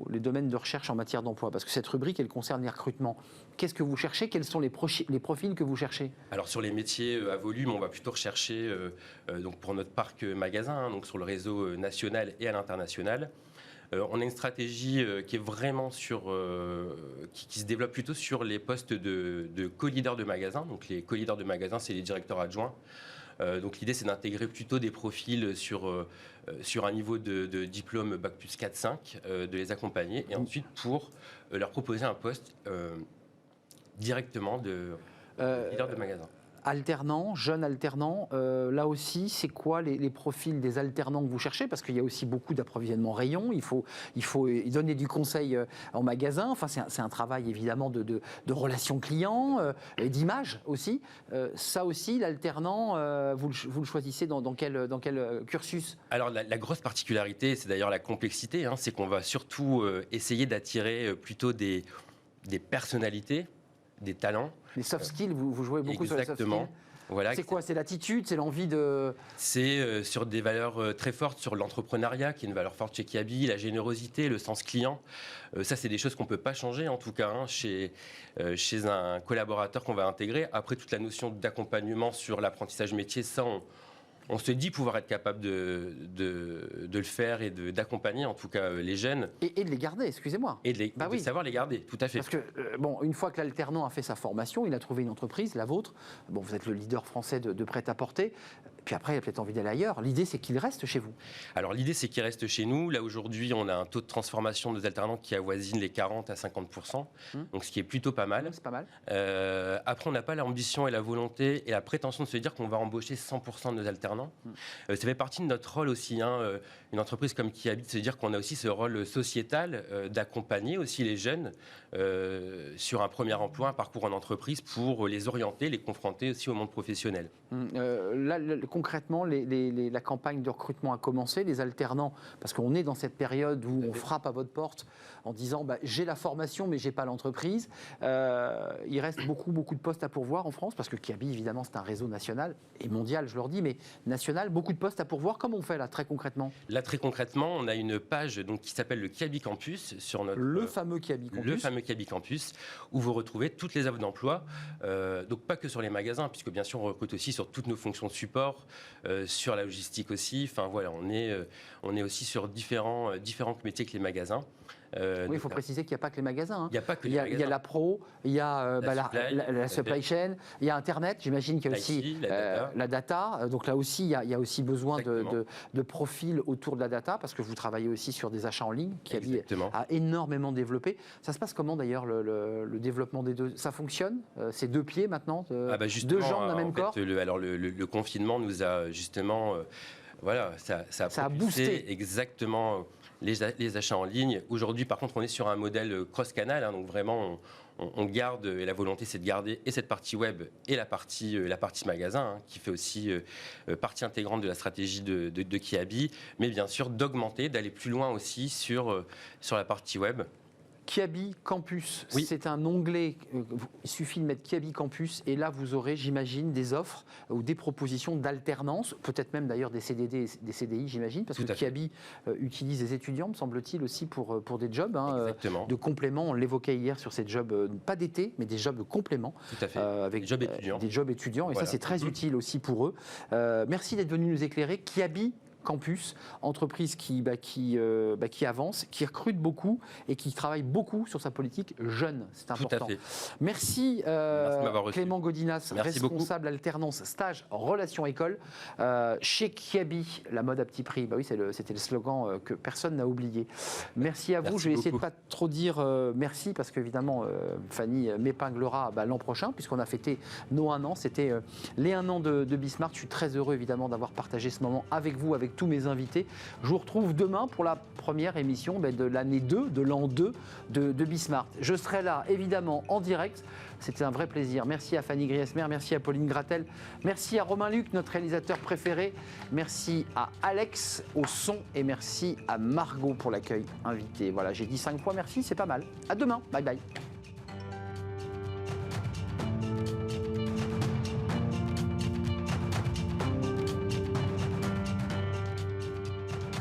Speaker 1: les domaines de recherche en matière d'emploi? Parce que cette rubrique, elle concerne les recrutements. Qu'est-ce que vous cherchez? Quels sont les profils que vous cherchez?
Speaker 11: Alors sur les métiers à volume, on va plutôt rechercher donc pour notre parc magasin, donc sur le réseau national et à l'international. On a une stratégie qui est vraiment qui se développe plutôt sur les postes de co-leaders de magasin. Donc les co-leaders de magasin, c'est les directeurs adjoints. Donc l'idée, c'est d'intégrer plutôt des profils sur un niveau de diplôme Bac plus 4-5, de les accompagner et ensuite pour leur proposer un poste directement de leader de magasin.
Speaker 1: Alternants, jeunes alternants, là aussi, c'est quoi les profils des alternants que vous cherchez? Parce qu'il y a aussi beaucoup d'approvisionnement rayon, il faut donner du conseil en magasin, enfin c'est un travail évidemment de relations clients et d'image aussi. Ça aussi, l'alternant, vous le choisissez dans quel cursus?
Speaker 11: Alors la grosse particularité, c'est d'ailleurs la complexité, hein, c'est qu'on va surtout essayer d'attirer plutôt des personnalités, des talents.
Speaker 1: Les soft skills, vous jouez beaucoup sur les soft skills.
Speaker 11: Voilà.
Speaker 1: C'est quoi? C'est l'attitude, c'est l'envie de...
Speaker 11: C'est sur des valeurs très fortes, sur l'entrepreneuriat, qui est une valeur forte chez Kiabi, la générosité, le sens client. Ça, c'est des choses qu'on ne peut pas changer, en tout cas, hein, chez un collaborateur qu'on va intégrer. Après, toute la notion d'accompagnement sur l'apprentissage métier, ça, on se dit pouvoir être capable de le faire et d'accompagner en tout cas les jeunes.
Speaker 1: Et de les garder, excusez-moi.
Speaker 11: Et de savoir les garder, tout à fait.
Speaker 1: Parce que, une fois que l'alternant a fait sa formation, il a trouvé une entreprise, la vôtre, vous êtes le leader français de prêt-à-porter, puis après, il a peut-être envie d'aller ailleurs. L'idée, c'est qu'il reste chez vous.
Speaker 11: Alors, l'idée, c'est qu'il reste chez nous. Là, aujourd'hui, on a un taux de transformation de nos alternants qui avoisine les 40 à 50%, donc ce qui est plutôt pas mal.
Speaker 1: C'est pas mal.
Speaker 11: Après, on n'a pas l'ambition et la volonté et la prétention de se dire qu'on va embaucher 100% de nos alternants. Ça fait partie de notre rôle aussi. Une entreprise comme Kiabi, de se dire qu'on a aussi ce rôle sociétal d'accompagner aussi les jeunes sur un premier emploi, un parcours en entreprise pour les orienter, les confronter aussi au monde professionnel.
Speaker 1: Là, concrètement, la campagne de recrutement a commencé, les alternants, parce qu'on est dans cette période où on frappe à votre porte en disant j'ai la formation mais j'ai pas l'entreprise. Il reste beaucoup de postes à pourvoir en France, parce que Kiabi, évidemment, c'est un réseau national et mondial, je leur dis, mais national, beaucoup de postes à pourvoir. Comment on fait là, très concrètement?
Speaker 11: Là, très concrètement, on a une page donc, qui s'appelle le Kiabi Campus sur notre...
Speaker 1: Le fameux Kiabi Campus.
Speaker 11: Le fameux Kiabi Campus, où vous retrouvez toutes les offres d'emploi, donc pas que sur les magasins, puisque bien sûr on recrute aussi sur toutes nos fonctions de support, sur la logistique aussi. Enfin voilà, on est aussi sur différents métiers que les magasins.
Speaker 1: Oui, il faut préciser qu'il n'y a pas que les magasins.
Speaker 11: Il n'y a pas que les magasins.
Speaker 1: Il y a la pro, il y a la supply chain, il y a Internet, j'imagine qu'il y a aussi la data. Donc là aussi, il y a aussi besoin de profils autour de la data, parce que vous travaillez aussi sur des achats en ligne, qui a énormément développé. Ça se passe comment d'ailleurs, le développement des deux? Ça fonctionne? C'est deux pieds maintenant, deux jambes d'un même corps?
Speaker 11: Le confinement nous a justement... ça a boosté exactement les achats en ligne. Aujourd'hui, par contre, on est sur un modèle cross-canal, donc vraiment, on garde, et la volonté, c'est de garder et cette partie web et la partie magasin, qui fait aussi partie intégrante de la stratégie de Kiabi, mais bien sûr d'augmenter, d'aller plus loin aussi sur la partie web.
Speaker 1: Kiabi Campus, c'est un onglet, il suffit de mettre Kiabi Campus et là vous aurez, j'imagine, des offres ou des propositions d'alternance, peut-être même d'ailleurs des CDD, des CDI, j'imagine, parce que Kiabi utilise des étudiants, me semble-t-il, aussi pour des jobs de complément. On l'évoquait hier sur ces jobs, pas d'été, mais des jobs de complément.
Speaker 11: Tout à fait,
Speaker 1: avec des jobs étudiants, et ça c'est très utile aussi pour eux. Merci d'être venu nous éclairer. Kiabi Campus, entreprise qui avance, qui recrute beaucoup et qui travaille beaucoup sur sa politique jeune. C'est important.
Speaker 11: Tout à fait.
Speaker 1: Merci, Clément Godinas, responsable alternance stage relations école chez Kiabi, la mode à petit prix. C'était le slogan que personne n'a oublié. Merci à vous. Je vais essayer de ne pas trop dire merci, parce qu'évidemment Fanny m'épinglera l'an prochain, puisqu'on a fêté nos 1 an. C'était les 1 an de Bismart. Je suis très heureux évidemment d'avoir partagé ce moment avec vous, avec tous mes invités. Je vous retrouve demain pour la première émission de l'année 2, de l'an 2 de Bismart. Je serai là évidemment en direct. C'était un vrai plaisir. Merci à Fanny Griesmer, merci à Pauline Gratel, merci à Romain Luc, notre réalisateur préféré, merci à Alex au son et merci à Margot pour l'accueil invité. Voilà, j'ai dit 5 fois merci, c'est pas mal. À demain, bye bye.